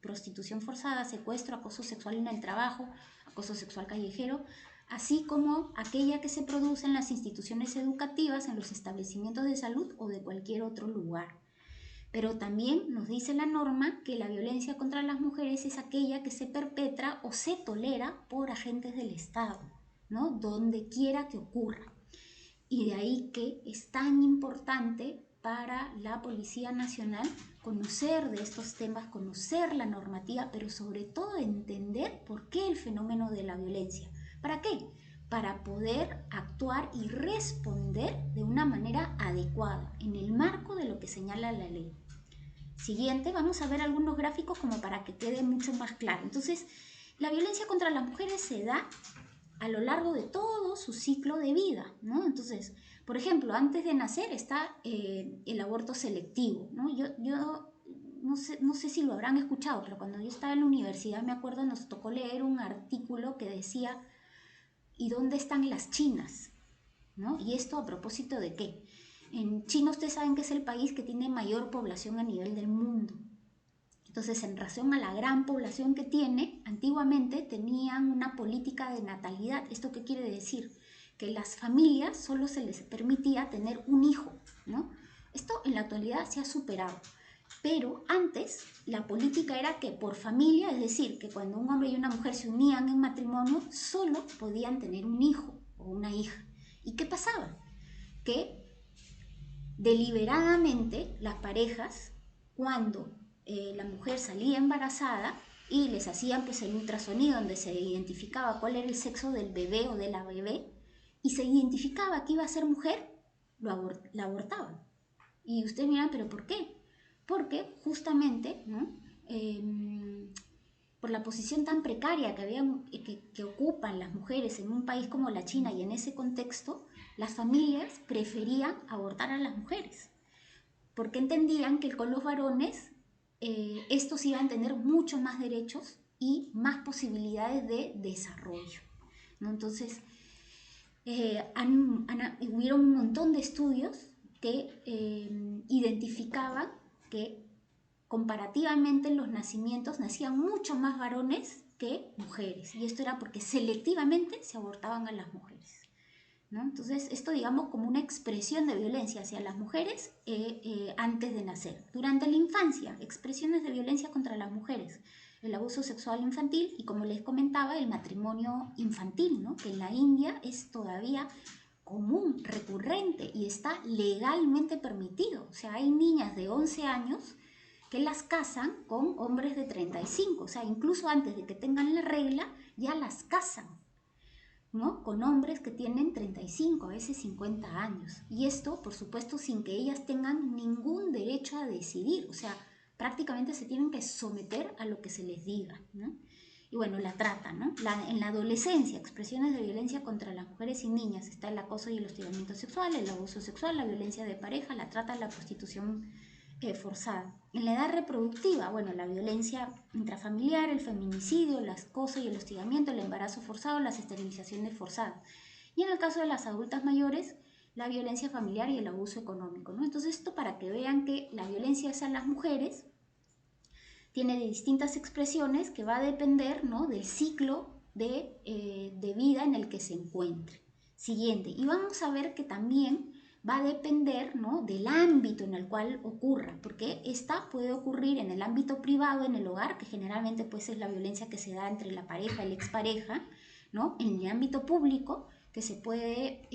Speaker 3: prostitución forzada, secuestro, acoso sexual en el trabajo, acoso sexual callejero, así como aquella que se produce en las instituciones educativas, en los establecimientos de salud o de cualquier otro lugar. Pero también nos dice la norma que la violencia contra las mujeres es aquella que se perpetra o se tolera por agentes del Estado, ¿no?, donde quiera que ocurra. Y de ahí que es tan importante para la Policía Nacional conocer de estos temas, conocer la normativa, pero sobre todo entender por qué el fenómeno de la violencia. ¿Para qué? Para poder actuar y responder de una manera adecuada, en el marco de lo que señala la ley. Siguiente, vamos a ver algunos gráficos como para que quede mucho más claro. Entonces, la violencia contra las mujeres se da a lo largo de todo su ciclo de vida, ¿no? Entonces, por ejemplo, antes de nacer está el aborto selectivo, ¿no? Yo no sé si lo habrán escuchado, pero cuando yo estaba en la universidad, me acuerdo, nos tocó leer un artículo que decía, ¿y dónde están las chinas? ¿No? ¿Y esto a propósito de qué? En China ustedes saben que es el país que tiene mayor población a nivel del mundo. Entonces, en razón a la gran población que tiene, antiguamente tenían una política de natalidad. ¿Esto qué quiere decir? Que las familias solo se les permitía tener un hijo, ¿no? Esto en la actualidad se ha superado. Pero antes la política era que por familia, es decir, que cuando un hombre y una mujer se unían en matrimonio, solo podían tener un hijo o una hija. ¿Y qué pasaba? Que deliberadamente las parejas, cuando la mujer salía embarazada y les hacían pues el ultrasonido donde se identificaba cuál era el sexo del bebé o de la bebé y se identificaba que iba a ser mujer, la abortaban. Y ustedes miran, ¿pero por qué? Porque justamente, ¿no? Por la posición tan precaria que ocupan las mujeres en un país como la China y en ese contexto, las familias preferían abortar a las mujeres, porque entendían que con los varones estos iban a tener mucho más derechos y más posibilidades de desarrollo, ¿no? Entonces, hubieron un montón de estudios que identificaban que comparativamente en los nacimientos nacían mucho más varones que mujeres, y esto era porque selectivamente se abortaban a las mujeres, ¿no? Entonces, esto digamos como una expresión de violencia hacia las mujeres antes de nacer. Durante la infancia, expresiones de violencia contra las mujeres, el abuso sexual infantil y, como les comentaba, el matrimonio infantil, ¿no? Que en la India es todavía común, recurrente y está legalmente permitido. O sea, hay niñas de 11 años que las casan con hombres de 35, o sea, incluso antes de que tengan la regla, ya las casan, ¿no? Con hombres que tienen 35, a veces 50 años. Y esto, por supuesto, sin que ellas tengan ningún derecho a decidir. O sea, prácticamente se tienen que someter a lo que se les diga, ¿no? Y bueno, la trata, ¿no? En la adolescencia, expresiones de violencia contra las mujeres y niñas, está el acoso y el hostigamiento sexual, el abuso sexual, la violencia de pareja, la trata, la prostitución forzada. En la edad reproductiva, bueno, la violencia intrafamiliar, el feminicidio, el acoso y el hostigamiento, el embarazo forzado, las esterilizaciones forzadas. Y en el caso de las adultas mayores, la violencia familiar y el abuso económico, ¿no? Entonces, esto para que vean que la violencia hacia las mujeres tiene distintas expresiones que va a depender, ¿no? Del ciclo de vida en el que se encuentre. Siguiente, y vamos a ver que también va a depender, ¿no? Del ámbito en el cual ocurra, porque esta puede ocurrir en el ámbito privado, en el hogar, que generalmente pues es la violencia que se da entre la pareja y la expareja, ¿no? En el ámbito público, que se puede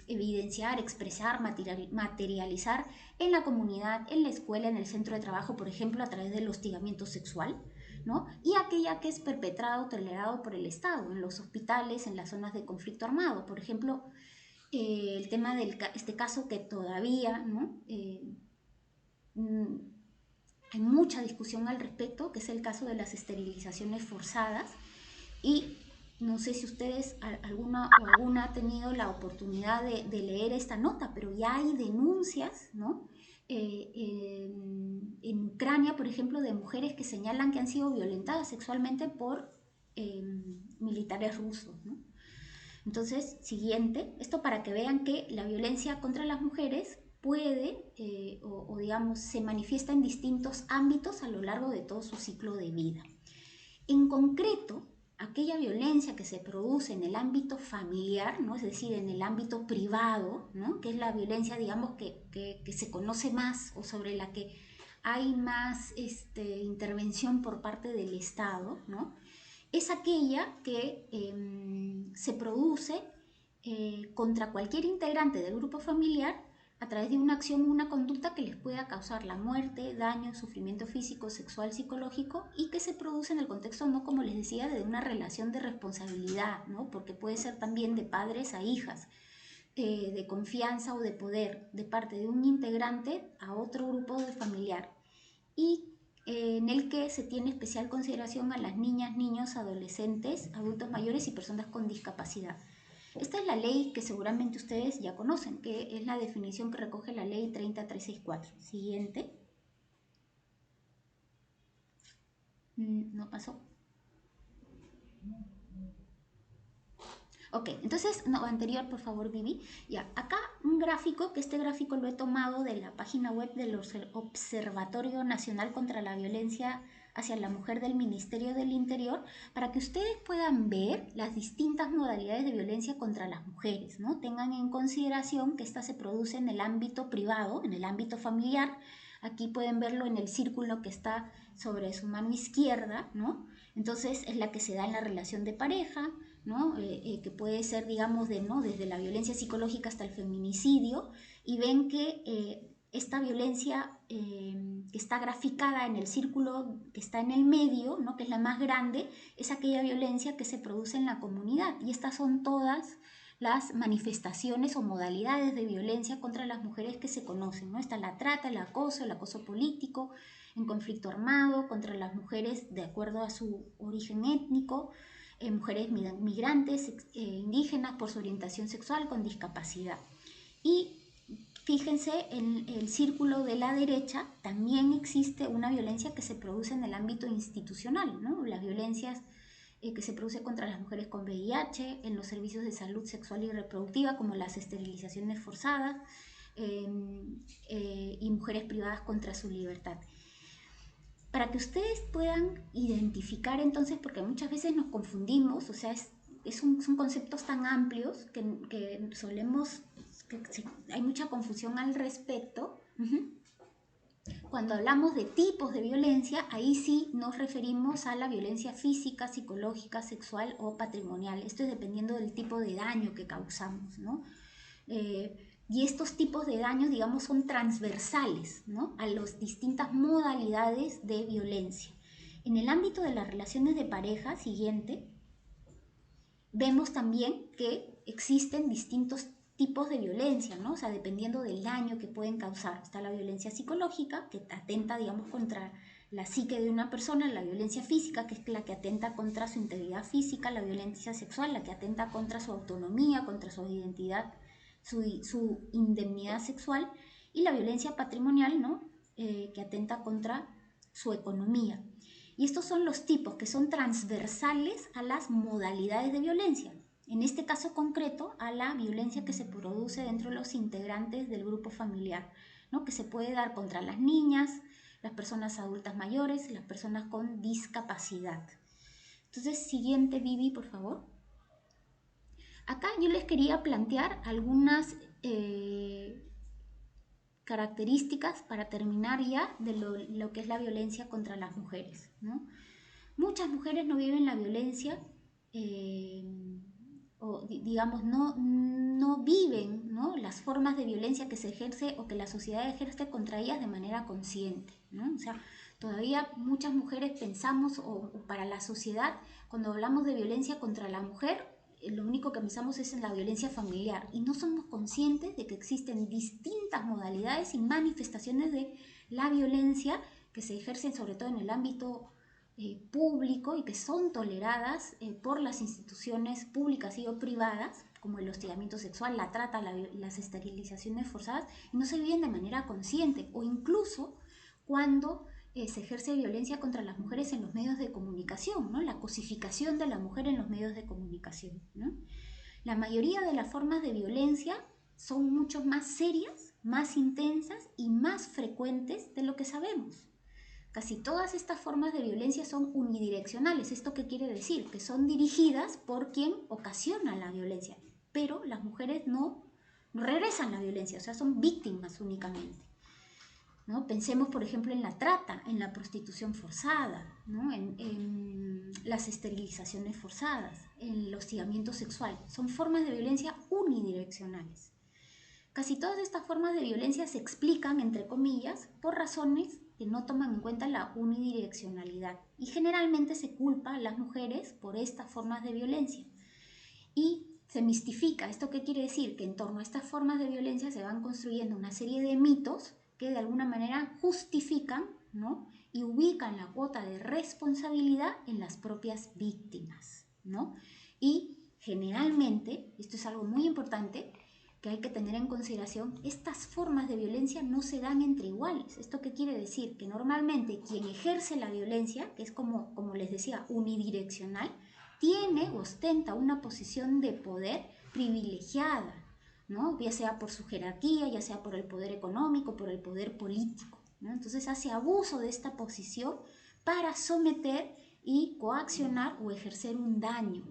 Speaker 3: evidenciar, expresar, materializar en la comunidad, en la escuela, en el centro de trabajo, por ejemplo, a través del hostigamiento sexual, ¿no? Y aquella que es perpetrada o tolerada por el Estado, en los hospitales, en las zonas de conflicto armado, por ejemplo, el tema de este caso que todavía, ¿no? Hay mucha discusión al respecto, que es el caso de las esterilizaciones forzadas, y no sé si ustedes, alguna ha tenido la oportunidad de leer esta nota, pero ya hay denuncias, ¿no? En Ucrania, por ejemplo, de mujeres que señalan que han sido violentadas sexualmente por militares rusos, ¿no? Entonces, siguiente, esto para que vean que la violencia contra las mujeres puede, digamos, se manifiesta en distintos ámbitos a lo largo de todo su ciclo de vida. En concreto, aquella violencia que se produce en el ámbito familiar, ¿no? Es decir, en el ámbito privado, ¿no? Que es la violencia, digamos, que se conoce más o sobre la que hay más intervención por parte del Estado, ¿no? Es aquella que se produce contra cualquier integrante del grupo familiar a través de una acción o una conducta que les pueda causar la muerte, daño, sufrimiento físico, sexual, psicológico, y que se produce en el contexto, no como les decía, de una relación de responsabilidad, ¿no? Porque puede ser también de padres a hijas, de confianza o de poder, de parte de un integrante a otro grupo familiar. y en el que se tiene especial consideración a las niñas, niños, adolescentes, adultos mayores y personas con discapacidad. Esta es la ley que seguramente ustedes ya conocen, que es la definición que recoge la ley 30364. Siguiente. No pasó. Ok, entonces, no, anterior, por favor, Vivi. Ya, acá un gráfico, que este gráfico lo he tomado de la página web del Observatorio Nacional contra la Violencia hacia la Mujer del Ministerio del Interior, para que ustedes puedan ver las distintas modalidades de violencia contra las mujeres, ¿no? Tengan en consideración que esta se produce en el ámbito privado, en el ámbito familiar. Aquí pueden verlo en el círculo que está sobre su mano izquierda, ¿no? Entonces es la que se da en la relación de pareja, ¿no? Que puede ser, digamos, ¿no? Desde la violencia psicológica hasta el feminicidio, y ven que esta violencia que está graficada en el círculo que está en el medio, ¿no? Que es la más grande, es aquella violencia que se produce en la comunidad, y estas son todas las manifestaciones o modalidades de violencia contra las mujeres que se conocen, ¿no? Está la trata, el acoso político, en conflicto armado, contra las mujeres de acuerdo a su origen étnico, mujeres migrantes, indígenas por su orientación sexual con discapacidad. Y fíjense, en el círculo de la derecha también existe una violencia que se produce en el ámbito institucional, ¿no? Las violencias que se produce contra las mujeres con VIH, en los servicios de salud sexual y reproductiva, como las esterilizaciones forzadas, y mujeres privadas contra su libertad. Para que ustedes puedan identificar entonces, porque muchas veces nos confundimos, o sea, son conceptos tan amplios que solemos, hay mucha confusión al respecto. Cuando hablamos de tipos de violencia, ahí sí nos referimos a la violencia física, psicológica, sexual o patrimonial. Esto es dependiendo del tipo de daño que causamos, ¿no? Y estos tipos de daños, digamos, son transversales, ¿no? A las distintas modalidades de violencia. En el ámbito de las relaciones de pareja, siguiente, vemos también que existen distintos tipos de violencia, ¿no? O sea, dependiendo del daño que pueden causar. Está la violencia psicológica, que atenta, digamos, contra la psique de una persona; la violencia física, que es la que atenta contra su integridad física; la violencia sexual, la que atenta contra su autonomía, contra su identidad, su indemnidad sexual; y la violencia patrimonial, ¿no? Que atenta contra su economía. Y estos son los tipos que son transversales a las modalidades de violencia. En este caso concreto, a la violencia que se produce dentro de los integrantes del grupo familiar, ¿no? Que se puede dar contra las niñas, las personas adultas mayores, las personas con discapacidad. Entonces, siguiente, Vivi, por favor. Acá yo les quería plantear algunas características para terminar ya de lo que es la violencia contra las mujeres, ¿no? Muchas mujeres no viven la violencia, o digamos, no viven, ¿no? Las formas de violencia que se ejerce o que la sociedad ejerce contra ellas de manera consciente, ¿no? O sea, todavía muchas mujeres pensamos, o para la sociedad, cuando hablamos de violencia contra la mujer, lo único que pensamos es en la violencia familiar, y no somos conscientes de que existen distintas modalidades y manifestaciones de la violencia que se ejercen sobre todo en el ámbito público, y que son toleradas por las instituciones públicas y o privadas, como el hostigamiento sexual, la trata, las esterilizaciones forzadas, y no se viven de manera consciente, o incluso cuando se ejerce violencia contra las mujeres en los medios de comunicación, ¿no? La cosificación de la mujer en los medios de comunicación, ¿no? La mayoría de las formas de violencia son mucho más serias, más intensas y más frecuentes de lo que sabemos. Casi todas estas formas de violencia son unidireccionales. ¿Esto qué quiere decir? Que son dirigidas por quien ocasiona la violencia, pero las mujeres no regresan la violencia, o sea, son víctimas únicamente, ¿no? Pensemos, por ejemplo, en la trata, en la prostitución forzada, ¿no? en las esterilizaciones forzadas, en el hostigamiento sexual. Son formas de violencia unidireccionales. Casi todas estas formas de violencia se explican, entre comillas, por razones que no toman en cuenta la unidireccionalidad, y generalmente se culpa a las mujeres por estas formas de violencia. Y se mistifica. ¿Esto qué quiere decir? Que en torno a estas formas de violencia se van construyendo una serie de mitos que de alguna manera justifican ¿no? Y ubican la cuota de responsabilidad en las propias víctimas, ¿no? Y generalmente, esto es algo muy importante que hay que tener en consideración, estas formas de violencia no se dan entre iguales. ¿Esto qué quiere decir? Que normalmente quien ejerce la violencia, que es como les decía, unidireccional, tiene o ostenta una posición de poder privilegiada, ¿no? Ya sea por su jerarquía, ya sea por el poder económico, por el poder político, ¿no? Entonces hace abuso de esta posición para someter y coaccionar o ejercer un daño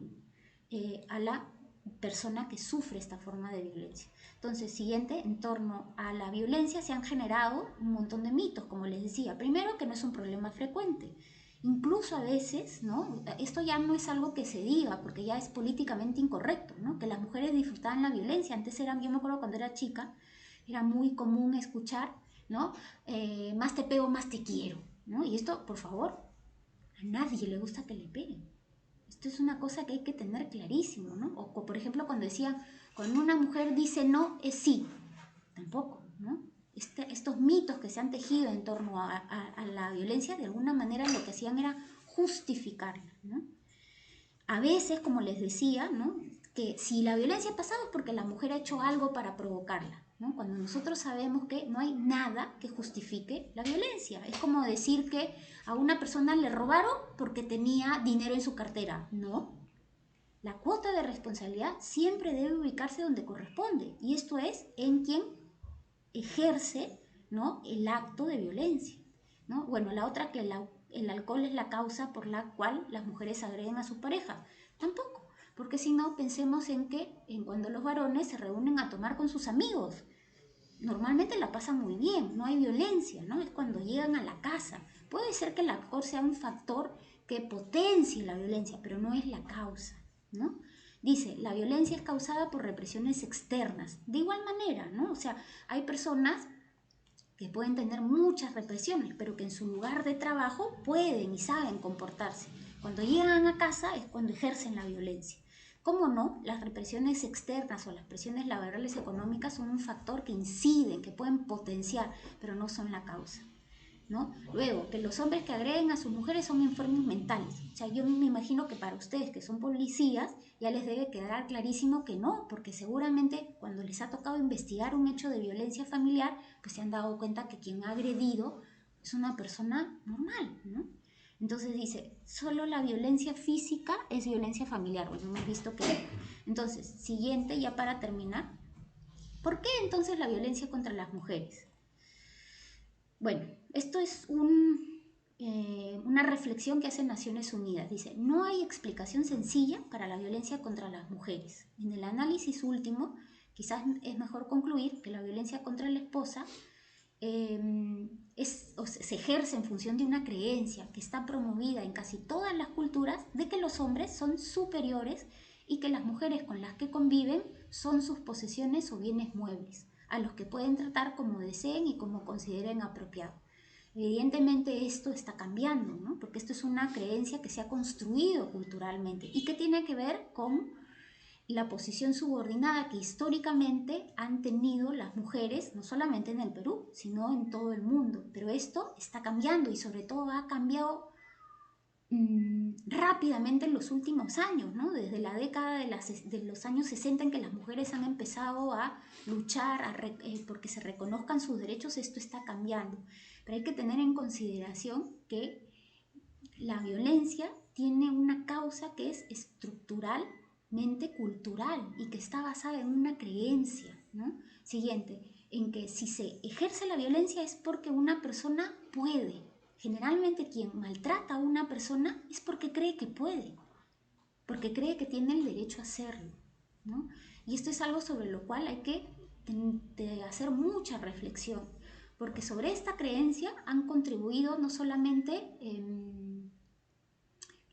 Speaker 3: a la persona que sufre esta forma de violencia. Entonces, siguiente, en torno a la violencia se han generado un montón de mitos, como les decía. Primero, que no es un problema frecuente. Incluso a veces, ¿no? Esto ya no es algo que se diga, porque ya es políticamente incorrecto, ¿no? Que las mujeres disfrutaban la violencia. Antes era, yo me acuerdo cuando era chica, era muy común escuchar, ¿no? Más te pego, más te quiero, ¿no? Y esto, por favor, a nadie le gusta que le peguen. Esto es una cosa que hay que tener clarísimo, ¿no? O por ejemplo, cuando decían, cuando una mujer dice no, es sí. Tampoco, ¿no? Estos mitos que se han tejido en torno a la violencia, de alguna manera lo que hacían era justificarla, ¿no? A veces, como les decía, ¿no? Que si la violencia ha pasado es porque la mujer ha hecho algo para provocarla, ¿no? Cuando nosotros sabemos que no hay nada que justifique la violencia. Es como decir que a una persona le robaron porque tenía dinero en su cartera. No. La cuota de responsabilidad siempre debe ubicarse donde corresponde, y esto es en quien ejerce, ¿no? El acto de violencia, ¿no? Bueno, la otra, que el alcohol es la causa por la cual las mujeres agreden a su pareja. Tampoco, porque si no, pensemos en que cuando los varones se reúnen a tomar con sus amigos, normalmente la pasan muy bien, no hay violencia, ¿no? Es cuando llegan a la casa. Puede ser que el alcohol sea un factor que potencie la violencia, pero no es la causa, ¿no? Dice, la violencia es causada por represiones externas. De igual manera, ¿no? O sea, hay personas que pueden tener muchas represiones, pero que en su lugar de trabajo pueden y saben comportarse. Cuando llegan a casa es cuando ejercen la violencia. ¿Cómo no? Las represiones externas o las presiones laborales económicas son un factor que inciden, que pueden potenciar, pero no son la causa, ¿no? Luego, que los hombres que agreden a sus mujeres son enfermos mentales. O sea, yo me imagino que para ustedes que son policías ya les debe quedar clarísimo que no, porque seguramente cuando les ha tocado investigar un hecho de violencia familiar, pues se han dado cuenta que quien ha agredido es una persona normal, ¿no? Entonces dice, solo la violencia física es violencia familiar. Bueno, hemos visto que no. Entonces, siguiente, ya para terminar, ¿por qué entonces la violencia contra las mujeres? Bueno, esto es una reflexión que hace Naciones Unidas. Dice, no hay explicación sencilla para la violencia contra las mujeres. En el análisis último, quizás es mejor concluir que la violencia contra la esposa se ejerce en función de una creencia que está promovida en casi todas las culturas de que los hombres son superiores y que las mujeres con las que conviven son sus posesiones o bienes muebles, a los que pueden tratar como deseen y como consideren apropiado. Evidentemente esto está cambiando, ¿no? Porque esto es una creencia que se ha construido culturalmente y que tiene que ver con la posición subordinada que históricamente han tenido las mujeres, no solamente en el Perú, sino en todo el mundo. Pero esto está cambiando y sobre todo ha cambiado rápidamente en los últimos años, ¿no? Desde la década de los años 60 en que las mujeres han empezado a luchar porque se reconozcan sus derechos, esto está cambiando. Pero hay que tener en consideración que la violencia tiene una causa que es estructuralmente cultural y que está basada en una creencia, ¿no? Siguiente, en que si se ejerce la violencia es porque una persona puede. Generalmente quien maltrata a una persona es porque cree que puede, porque cree que tiene el derecho a hacerlo, ¿no? Y esto es algo sobre lo cual hay que hacer mucha reflexión, porque sobre esta creencia han contribuido no solamente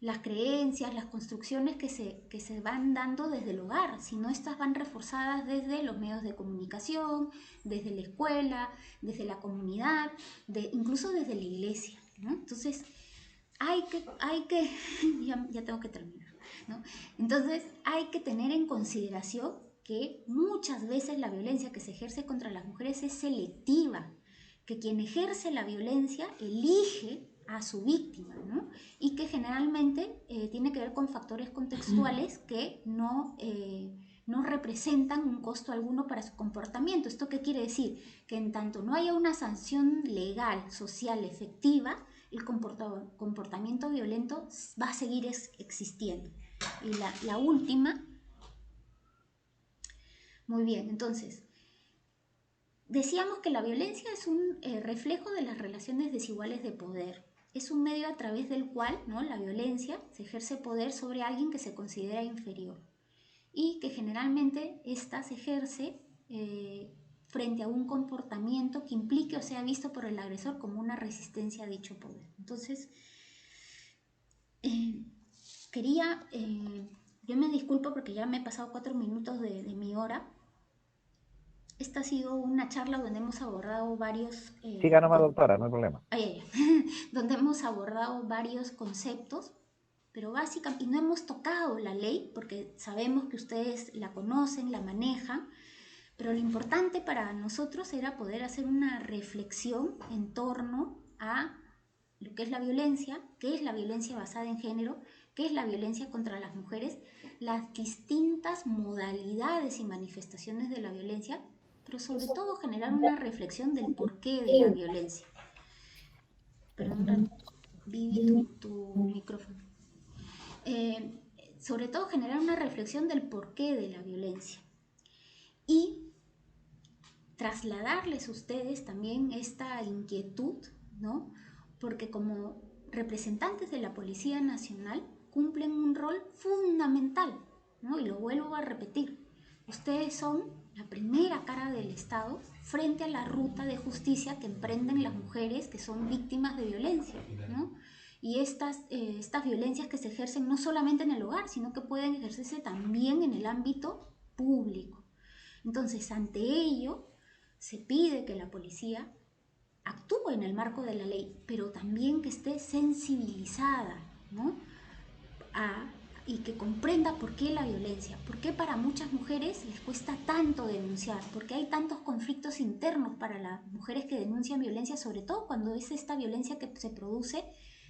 Speaker 3: las creencias, las construcciones que se van dando desde el hogar, sino estas van reforzadas desde los medios de comunicación, desde la escuela, desde la comunidad, incluso desde la iglesia, ¿no? Entonces, ya tengo que terminar, ¿no? Entonces, hay que tener en consideración que muchas veces la violencia que se ejerce contra las mujeres es selectiva, que quien ejerce la violencia elige a su víctima, ¿no? Y que generalmente tiene que ver con factores contextuales que no representan un costo alguno para su comportamiento. ¿Esto qué quiere decir? Que en tanto no haya una sanción legal, social, efectiva, el comportamiento violento va a seguir existiendo. Y la última, muy bien, entonces, decíamos que la violencia es un reflejo de las relaciones desiguales de poder. Es un medio a través del cual, ¿no?, la violencia se ejerce poder sobre alguien que se considera inferior y que generalmente ésta se ejerce frente a un comportamiento que implique o sea visto por el agresor como una resistencia a dicho poder. Entonces, yo me disculpo porque ya me he pasado 4 minutos de mi hora. Esta ha sido una charla donde hemos abordado varios...
Speaker 5: Siga nomás, doctora, no hay problema.
Speaker 3: donde hemos abordado varios conceptos, pero básicamente, y no hemos tocado la ley, porque sabemos que ustedes la conocen, la manejan, pero lo importante para nosotros era poder hacer una reflexión en torno a lo que es la violencia, qué es la violencia basada en género, qué es la violencia contra las mujeres, las distintas modalidades y manifestaciones de la violencia, pero sobre todo generar una reflexión del porqué de la violencia. Perdón, Vivi, tu micrófono. Sobre todo generar una reflexión del porqué de la violencia y trasladarles a ustedes también esta inquietud, ¿no? Porque como representantes de la Policía Nacional cumplen un rol fundamental, ¿no? Y lo vuelvo a repetir. Ustedes son la primera cara del Estado frente a la ruta de justicia que emprenden las mujeres que son víctimas de violencia, ¿no? Y estas violencias que se ejercen no solamente en el hogar, sino que pueden ejercerse también en el ámbito público. Entonces, ante ello, se pide que la policía actúe en el marco de la ley, pero también que esté sensibilizada, ¿no?, y que comprenda por qué la violencia, por qué para muchas mujeres les cuesta tanto denunciar, por qué hay tantos conflictos internos para las mujeres que denuncian violencia, sobre todo cuando es esta violencia que se produce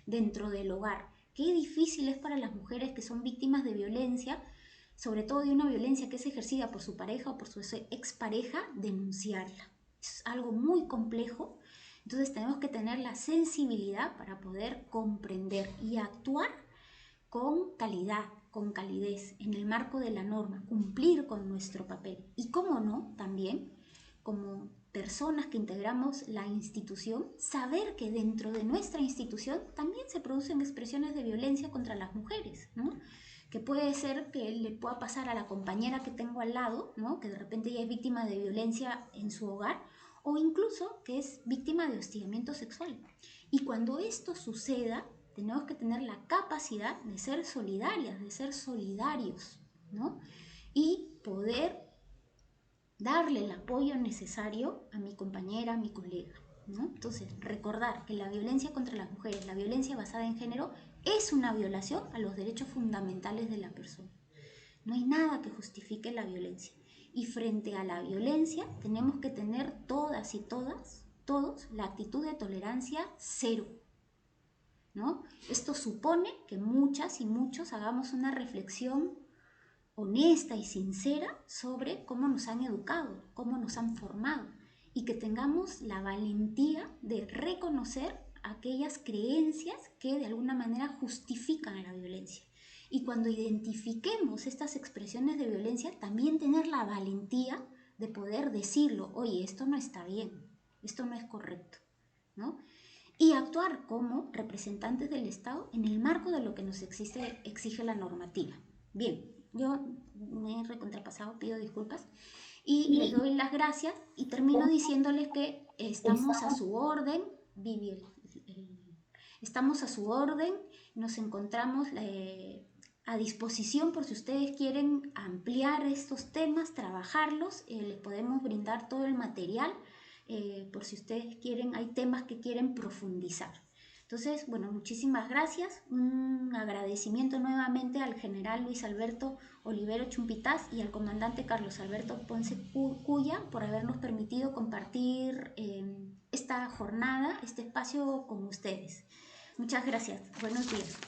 Speaker 3: dentro del hogar. Qué difícil es para las mujeres que son víctimas de violencia, sobre todo de una violencia que es ejercida por su pareja o por su expareja, denunciarla. Es algo muy complejo. Entonces tenemos que tener la sensibilidad para poder comprender y actuar con calidad, con calidez, en el marco de la norma, cumplir con nuestro papel. Y cómo no, también, como personas que integramos la institución, saber que dentro de nuestra institución también se producen expresiones de violencia contra las mujeres, ¿no? Que puede ser que le pueda pasar a la compañera que tengo al lado, ¿no?, que de repente ella es víctima de violencia en su hogar, o incluso que es víctima de hostigamiento sexual. Y cuando esto suceda, tenemos que tener la capacidad de ser solidarias, de ser solidarios, ¿no?, y poder darle el apoyo necesario a mi compañera, a mi colega, ¿no? Entonces, recordar que la violencia contra las mujeres, la violencia basada en género, es una violación a los derechos fundamentales de la persona. No hay nada que justifique la violencia. Y frente a la violencia tenemos que tener todas y todos la actitud de tolerancia cero, ¿no? Esto supone que muchas y muchos hagamos una reflexión honesta y sincera sobre cómo nos han educado, cómo nos han formado, y que tengamos la valentía de reconocer aquellas creencias que de alguna manera justifican la violencia. Y cuando identifiquemos estas expresiones de violencia, también tener la valentía de poder decirlo: oye, esto no está bien, esto no es correcto, ¿no? Y actuar como representantes del Estado en el marco de lo que nos exige la normativa. Bien, yo me he recontrapasado, pido disculpas y les doy las gracias y termino diciéndoles que estamos a su orden, Vivi, estamos a su orden, nos encontramos a disposición por si ustedes quieren ampliar estos temas, trabajarlos, les podemos brindar todo el material. Por si ustedes quieren, hay temas que quieren profundizar. Entonces, bueno, muchísimas gracias. Un agradecimiento nuevamente al general Luis Alberto Olivero Chumpitaz y al comandante Carlos Alberto Ponce Cuya por habernos permitido compartir esta jornada, este espacio con ustedes. Muchas gracias. Buenos días.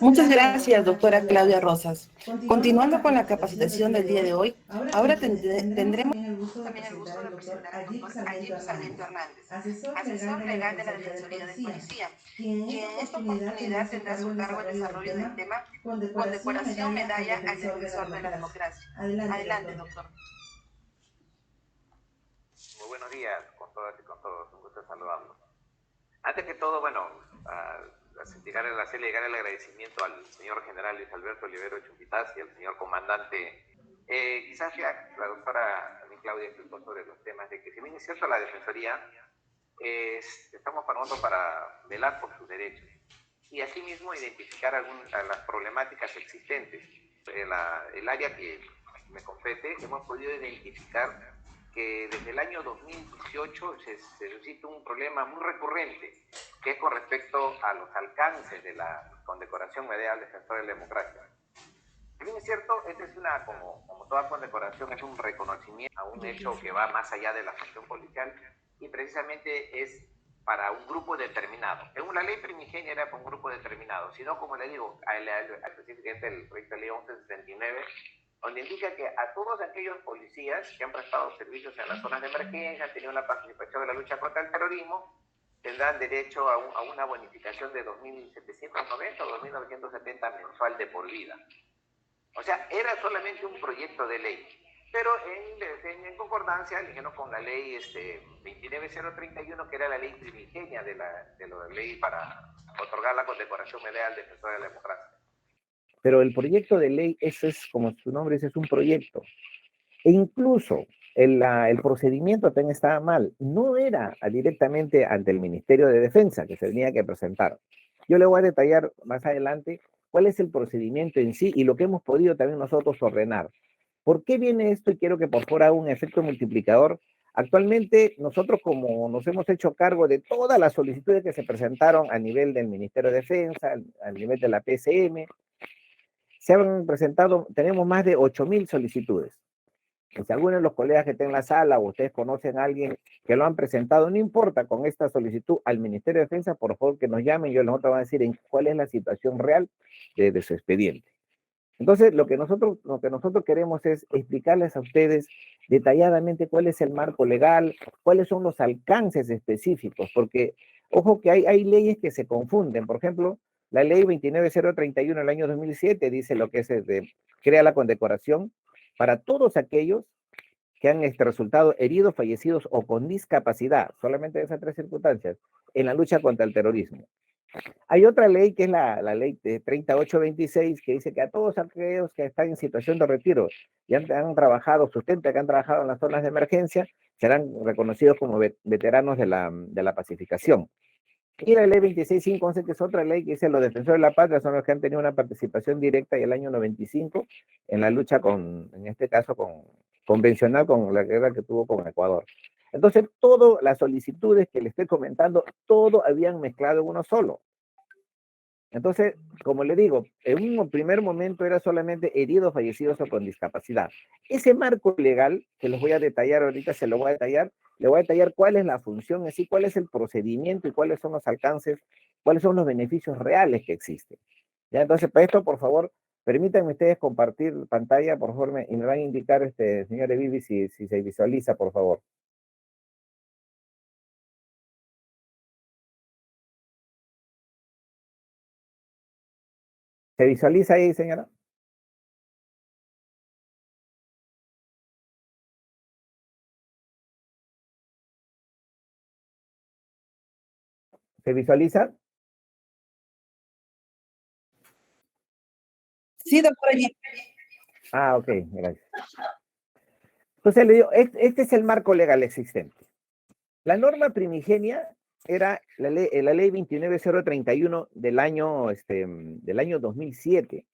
Speaker 1: Muchas gracias, doctora Claudia Rosas. Continuando con la capacitación del día de hoy, ahora tendremos
Speaker 4: también el gusto de presentar al doctor Ayib Sarmiento Hernández, asesor legal de la Defensoría del Policía, quien en esta oportunidad tendrá a su cargo el desarrollo del tema Condecoración Medalla al Defensor de la Democracia. Adelante, doctor.
Speaker 5: Muy buenos días con todas y con todos, un gusto saludarlos. Antes que todo, bueno, hacerle llegar el agradecimiento al señor general Luis Alberto Olivero Chumpitaz y al señor comandante. Quizás ya la doctora Claudia explicó sobre los temas de que, si bien es cierto, la Defensoría estamos para velar por sus derechos y asimismo identificar las problemáticas existentes. El área que me compete, hemos podido identificar que desde el año 2018 se suscita un problema muy recurrente, que es con respecto a los alcances de la condecoración medalla al Defensor de la Democracia. Si bien es cierto, esta es como toda condecoración, es un reconocimiento a un hecho que va más allá de la función policial y precisamente es para un grupo determinado. Según la ley primigenia era para un grupo determinado, sino, como le digo, específicamente el proyecto de ley 1169, donde indica que a todos aquellos policías que han prestado servicios en las zonas de emergencia, han tenido una participación en la lucha contra el terrorismo, tendrán derecho a una bonificación de 2.790 o 2.970 mensual de por vida. O sea, era solamente un proyecto de ley, pero en concordancia, eligieron con la ley 29031, que era la ley primigenia de la ley para otorgar la condecoración medalla al Defensor de la Democracia.
Speaker 6: Pero el proyecto de ley, eso es, como su nombre dice, es un proyecto. E incluso el procedimiento también estaba mal. No era directamente ante el Ministerio de Defensa que se tenía que presentar. Yo le voy a detallar más adelante cuál es el procedimiento en sí y lo que hemos podido también nosotros ordenar. ¿Por qué viene esto? Y quiero que por fuera haga un efecto multiplicador. Actualmente nosotros, como nos hemos hecho cargo de todas las solicitudes que se presentaron a nivel del Ministerio de Defensa, a nivel de la PCM, se han presentado, tenemos más de 8.000 solicitudes. Si alguno de los colegas que estén en la sala o ustedes conocen a alguien que lo han presentado, no importa, con esta solicitud al Ministerio de Defensa, por favor que nos llamen, yo nosotros vamos a decir en cuál es la situación real de su expediente. Entonces, lo que nosotros queremos es explicarles a ustedes detalladamente cuál es el marco legal, cuáles son los alcances específicos, porque, ojo que hay leyes que se confunden. Por ejemplo, la ley 29031 del año 2007 dice lo que es, crea la condecoración para todos aquellos que han resultado heridos, fallecidos o con discapacidad, solamente de esas tres circunstancias, en la lucha contra el terrorismo. Hay otra ley que es la ley de 3826 que dice que a todos aquellos que están en situación de retiro y han trabajado, sustenta que han trabajado en las zonas de emergencia, serán reconocidos como veteranos de la pacificación. Y la ley 26511, que es otra ley que dice los defensores de la patria son los que han tenido una participación directa y el año 95 en la lucha en este caso, convencional con la guerra que tuvo con Ecuador. Entonces, todas las solicitudes que le estoy comentando, todo habían mezclado en uno solo. Entonces, como le digo, en un primer momento era solamente heridos, fallecidos o con discapacidad. Ese marco legal, que les voy a detallar ahorita, se lo voy a detallar, le voy a detallar cuál es la función en sí, cuál es el procedimiento y cuáles son los alcances, cuáles son los beneficios reales que existen. Ya, entonces, para esto, por favor, permítanme ustedes compartir pantalla, por favor, y me van a indicar, señor Vivi, si se visualiza, por favor. ¿Se visualiza ahí, señora? ¿Se visualiza?
Speaker 1: Sí, doctora.
Speaker 6: Ah, ok, gracias. Entonces le digo, este es el marco legal existente. La norma primigenia era la ley 29031 del año 2007.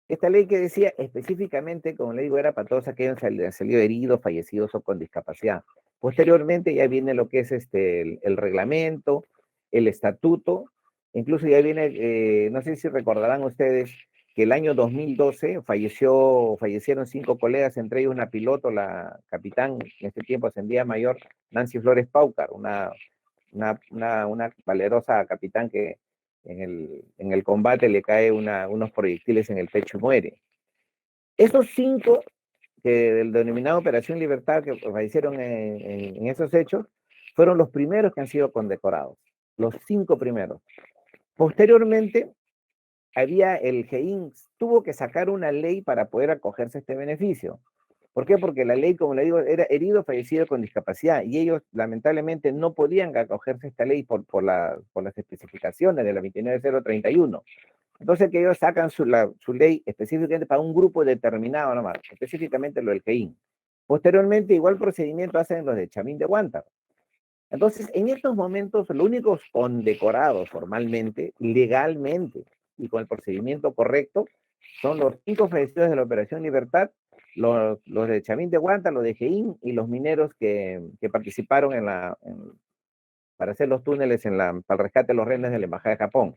Speaker 6: Esta ley que decía específicamente, como le digo, era para todos aquellos que han salido heridos, fallecidos o con discapacidad. Posteriormente ya viene lo que es el reglamento, el estatuto, incluso ya viene, no sé si recordarán ustedes, que el año 2012 fallecieron 5 colegas, entre ellos una piloto, la capitán, en este tiempo ascendía mayor, Nancy Flores Paucar, una valerosa capitán que en el combate le cae unos proyectiles en el pecho y muere. Esos 5 del denominado Operación Libertad que fallecieron en esos hechos fueron los primeros que han sido condecorados, los 5 primeros. Posteriormente, el GEIN tuvo que sacar una ley para poder acogerse a este beneficio. ¿Por qué? Porque la ley, como le digo, era herido, fallecido con discapacidad, y ellos lamentablemente no podían acogerse a esta ley por las especificaciones de la 29031. Entonces que ellos sacan su ley específicamente para un grupo determinado nomás, específicamente lo del GEIN. Posteriormente, igual procedimiento hacen los de Chamín de Huántar. Entonces, en estos momentos, los únicos condecorados formalmente, legalmente y con el procedimiento correcto, son los 5 fallecidos de la Operación Libertad, los de Chamín de Huántar, los de GEIN y los mineros que participaron para hacer los túneles para el rescate de los rehenes de la Embajada de Japón.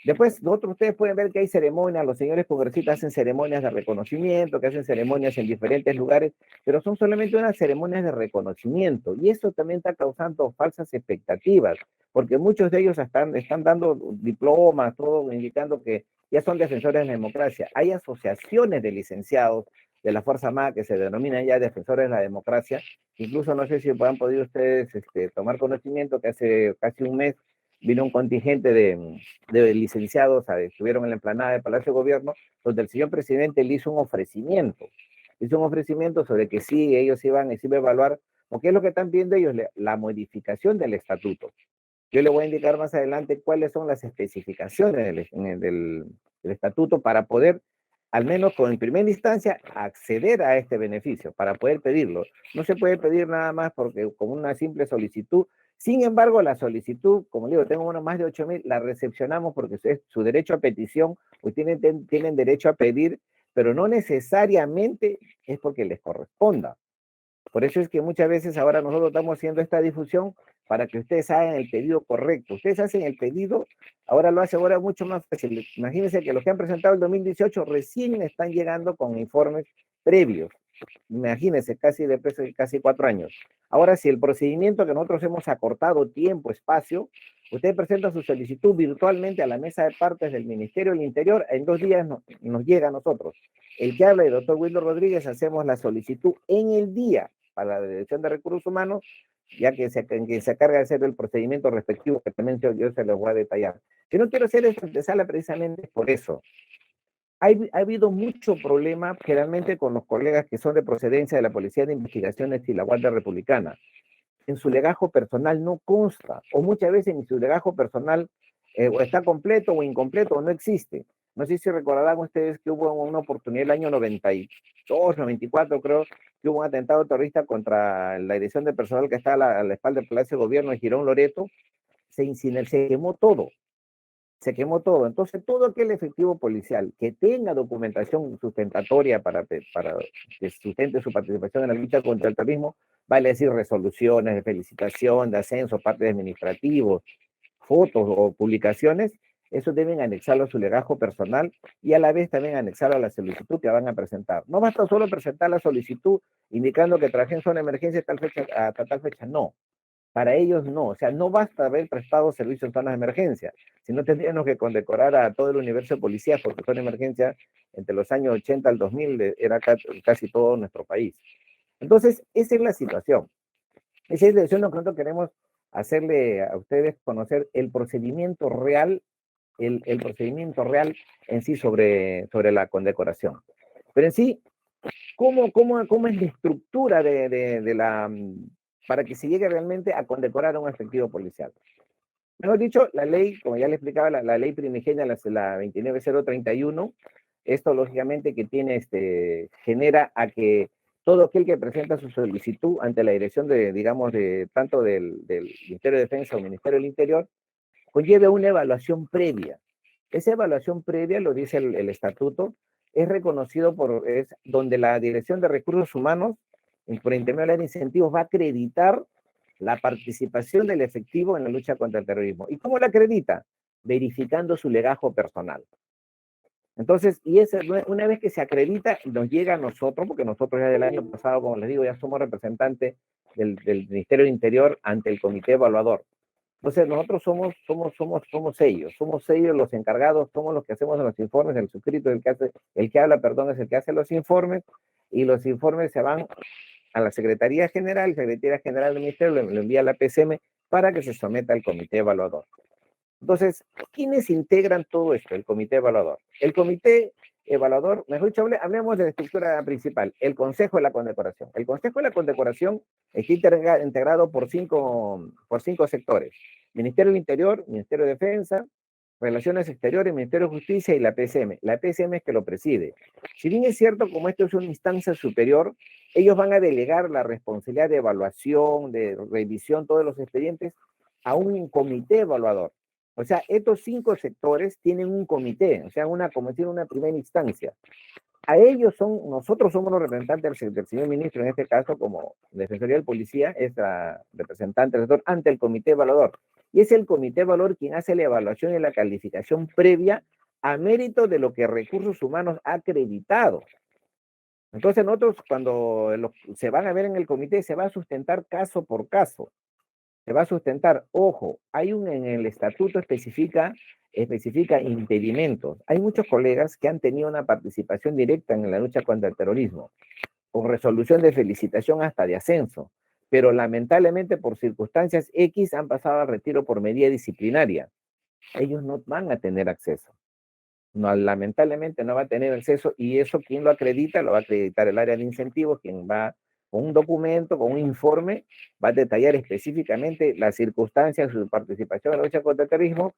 Speaker 6: Después, ustedes pueden ver que hay ceremonias, los señores congresistas hacen ceremonias de reconocimiento, que hacen ceremonias en diferentes lugares, pero son solamente unas ceremonias de reconocimiento, y eso también está causando falsas expectativas, porque muchos de ellos están dando diplomas, todo indicando que ya son defensores de la democracia. Hay asociaciones de licenciados de la Fuerza Armada que se denominan ya defensores de la democracia. Incluso no sé si han podido ustedes tomar conocimiento que hace casi un mes vino un contingente de licenciados, estuvieron en la explanada del Palacio de Gobierno, donde el señor presidente le hizo un ofrecimiento. Sobre que sí, ellos iban a evaluar, porque es lo que están viendo ellos, la modificación del estatuto. Yo le voy a indicar más adelante cuáles son las especificaciones del estatuto para poder, al menos en primera instancia, acceder a este beneficio, para poder pedirlo. No se puede pedir nada más porque con una simple solicitud. Sin embargo, la solicitud, como digo, tengo más de 8,000, la recepcionamos porque es su derecho a petición, pues tienen derecho a pedir, pero no necesariamente es porque les corresponda. Por eso es que muchas veces ahora nosotros estamos haciendo esta difusión para que ustedes hagan el pedido correcto. Ustedes hacen el pedido, ahora lo hace ahora mucho más fácil. Imagínense que los que han presentado el 2018 recién están llegando con informes previos. Imagínense, casi 4 años. Ahora, si el procedimiento que nosotros hemos acortado tiempo, espacio, usted presenta su solicitud virtualmente a la mesa de partes del Ministerio del Interior, en 2 días nos llega a nosotros. El que habla, el doctor Wildo Rodríguez, hacemos la solicitud en el día para la Dirección de Recursos Humanos, ya que se carga de hacer el procedimiento respectivo, que también yo se los voy a detallar. Yo no quiero hacer esta antesala precisamente por eso. Ha habido mucho problema generalmente con los colegas que son de procedencia de la Policía de Investigaciones y la Guardia Republicana. En su legajo personal no consta, o muchas veces en su legajo personal o está completo o incompleto o no existe. No sé si recordarán ustedes que hubo una oportunidad el año 92, 94 creo, que hubo un atentado terrorista contra la dirección de personal que está a la espalda del Palacio de Gobierno de Girón Loreto. Se quemó todo. Se quemó todo. Entonces, todo aquel efectivo policial que tenga documentación sustentatoria para que sustente su participación en la lucha contra el terrorismo, vale decir resoluciones de felicitación, de ascenso, partes administrativos, fotos o publicaciones, eso deben anexarlo a su legajo personal y a la vez también anexarlo a la solicitud que van a presentar. No basta solo presentar la solicitud indicando que trabajé en zona de emergencia hasta tal fecha, no. Para ellos no, o sea, no basta haber prestado servicio en zonas de emergencia, sino tendríamos que condecorar a todo el universo de policías, porque zona de emergencia entre los años 80 al 2000 era casi todo nuestro país. Entonces, esa es la situación. Esa es la situación, nosotros queremos hacerle a ustedes conocer el procedimiento real, el procedimiento real en sí sobre la condecoración. Pero en sí, ¿cómo es la estructura para que se llegue realmente a condecorar a un efectivo policial? Mejor dicho, la ley, como ya le explicaba, la ley primigenia, la 29031, esto lógicamente que genera a que todo aquel que presenta su solicitud ante la dirección tanto del Ministerio de Defensa o Ministerio del Interior, conlleve una evaluación previa. Esa evaluación previa, lo dice el estatuto, es reconocido es donde la Dirección de Recursos Humanos, por intermedio de incentivos, va a acreditar la participación del efectivo en la lucha contra el terrorismo. ¿Y cómo la acredita? Verificando su legajo personal. Entonces, una vez que se acredita, nos llega a nosotros, porque nosotros ya del año pasado, como les digo, ya somos representantes del Ministerio del Interior ante el Comité Evaluador. Entonces, nosotros somos ellos los encargados, somos los que hacemos los informes, el suscrito, el que habla, perdón, es el que hace los informes, y los informes se van a la Secretaría General del Ministerio lo envía a la PCM para que se someta al Comité Evaluador. Entonces, ¿quiénes integran todo esto? El Comité Evaluador. El Comité Evaluador, mejor dicho, hablemos de la estructura principal, el Consejo de la Condecoración. El Consejo de la Condecoración está integrado por cinco sectores. Ministerio del Interior, Ministerio de Defensa, Relaciones Exteriores, Ministerio de Justicia y la PCM. La PCM es que lo preside. Si bien es cierto, como esto es una instancia superior, ellos van a delegar la responsabilidad de evaluación, de revisión, todos los expedientes, a un comité evaluador. O sea, estos 5 sectores tienen un comité, o sea, como decir, una primera instancia. A ellos nosotros somos los representantes del señor ministro, en este caso, como Defensoría del Policía, es la representante del sector ante el comité evaluador. Y es el comité evaluador quien hace la evaluación y la calificación previa a mérito de lo que Recursos Humanos ha acreditado. Entonces, nosotros, cuando se van a ver en el comité, se va a sustentar caso por caso. Se va a sustentar, ojo, en el estatuto especifica impedimentos. Hay muchos colegas que han tenido una participación directa en la lucha contra el terrorismo, con resolución de felicitación hasta de ascenso, pero lamentablemente por circunstancias X han pasado al retiro por medida disciplinaria. Ellos no van a tener acceso. No, lamentablemente no va a tener acceso, y eso, ¿quién lo acredita? Lo va a acreditar el área de incentivos, quien va con un documento, con un informe, va a detallar específicamente las circunstancias de su participación en la lucha contra el terrorismo.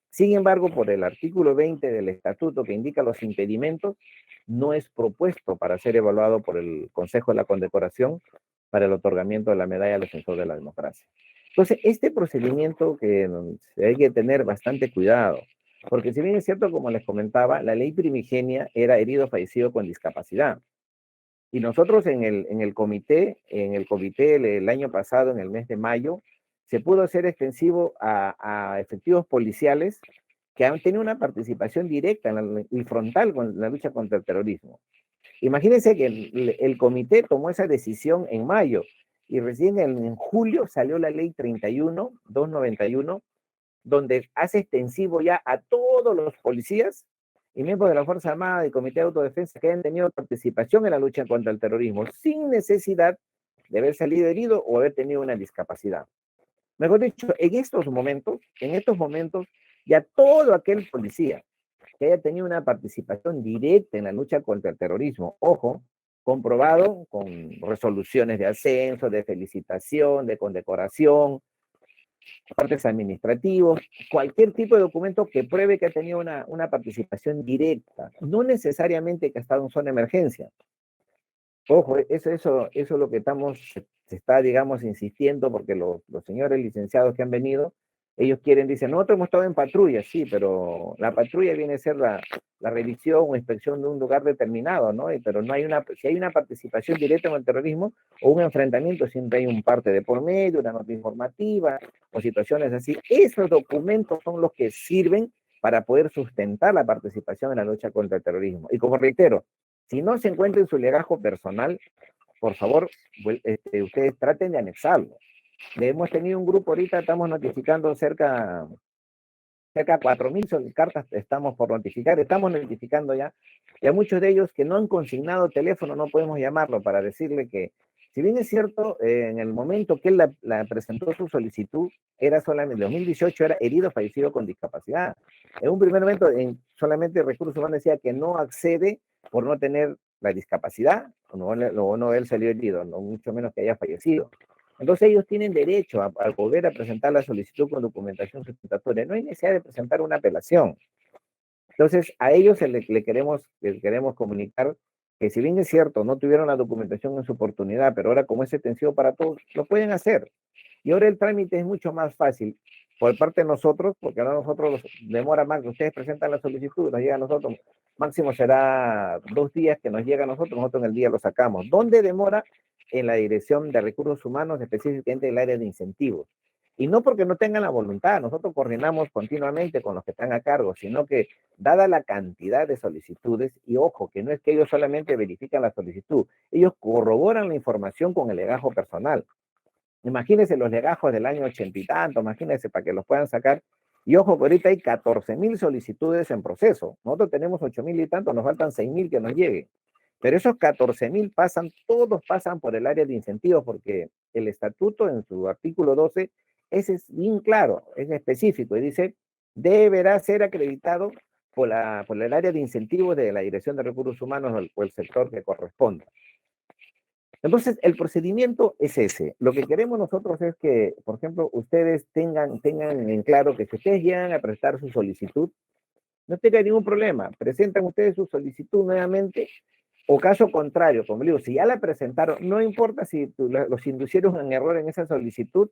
Speaker 6: Sin embargo, por el artículo 20 del estatuto que indica los impedimentos, no es propuesto para ser evaluado por el Consejo de la Condecoración para el otorgamiento de la medalla al defensor de la democracia. Entonces, este procedimiento que hay que tener bastante cuidado, porque si bien es cierto, como les comentaba, la ley primigenia era herido fallecido con discapacidad. Y nosotros en el comité el año pasado, en el mes de mayo, se pudo hacer extensivo a efectivos policiales que han tenido una participación directa y frontal con la lucha contra el terrorismo. Imagínense que el comité tomó esa decisión en mayo, y recién en julio salió la ley 31-291, donde hace extensivo ya a todos los policías y miembros de la Fuerza Armada y Comité de Autodefensa que hayan tenido participación en la lucha contra el terrorismo, sin necesidad de haber salido herido o haber tenido una discapacidad. Mejor dicho, en estos momentos, ya todo aquel policía que haya tenido una participación directa en la lucha contra el terrorismo, ojo, comprobado con resoluciones de ascenso, de felicitación, de condecoración, partes administrativos, cualquier tipo de documento que pruebe que ha tenido una participación directa, no necesariamente que ha estado en zona de emergencia. Ojo, eso es lo que se está, digamos, insistiendo, porque los señores licenciados que han venido, ellos dicen, nosotros hemos estado en patrulla, sí, pero la patrulla viene a ser la revisión o inspección de un lugar determinado, ¿no? Pero si hay una participación directa en el terrorismo o un enfrentamiento, siempre hay un parte de por medio, una nota informativa o situaciones así. Esos documentos son los que sirven para poder sustentar la participación en la lucha contra el terrorismo. Y como reitero, si no se encuentra en su legajo personal, por favor, ustedes traten de anexarlo. Hemos tenido un grupo ahorita, estamos notificando cerca de 4.000 cartas, estamos por notificar, estamos notificando ya, y a muchos de ellos que no han consignado teléfono, no podemos llamarlo para decirle que, si bien es cierto, en el momento que él presentó su solicitud, era solamente, en 2018 era herido, fallecido con discapacidad. En un primer momento, solamente Recursos Humanos decía que no accede por no tener la discapacidad, o no haber salido herido, no mucho menos que haya fallecido. Entonces ellos tienen derecho a volver a presentar la solicitud con documentación sustentatoria. No hay necesidad de presentar una apelación. Entonces a ellos les queremos comunicar que, si bien es cierto, no tuvieron la documentación en su oportunidad, pero ahora, como es extensivo para todos, lo pueden hacer. Y ahora el trámite es mucho más fácil por parte de nosotros, porque ahora nosotros demora más, ustedes presentan la solicitud, nos llega a nosotros, máximo será 2 días que nos llega a nosotros en el día lo sacamos. ¿Dónde demora? En la Dirección de Recursos Humanos, específicamente el área de incentivos. Y no porque no tengan la voluntad, nosotros coordinamos continuamente con los que están a cargo, sino que dada la cantidad de solicitudes, y ojo, que no es que ellos solamente verifican la solicitud, ellos corroboran la información con el legajo personal. Imagínense los legajos del año 80 y tanto, imagínense para que los puedan sacar. Y ojo, que ahorita hay 14.000 solicitudes en proceso. Nosotros tenemos 8.000 y tanto, nos faltan 6.000 que nos lleguen. Pero esos 14.000 pasan, todos pasan por el área de incentivos, porque el estatuto en su artículo 12 ese es bien claro, es específico, y dice, deberá ser acreditado por el área de incentivos de la Dirección de Recursos Humanos o el sector que corresponda. Entonces, el procedimiento es ese. Lo que queremos nosotros es que, por ejemplo, ustedes tengan en claro que si ustedes llegan a prestar su solicitud, no tengan ningún problema. Presentan ustedes su solicitud nuevamente, o caso contrario, como digo, si ya la presentaron, no importa si los inducieron en error en esa solicitud,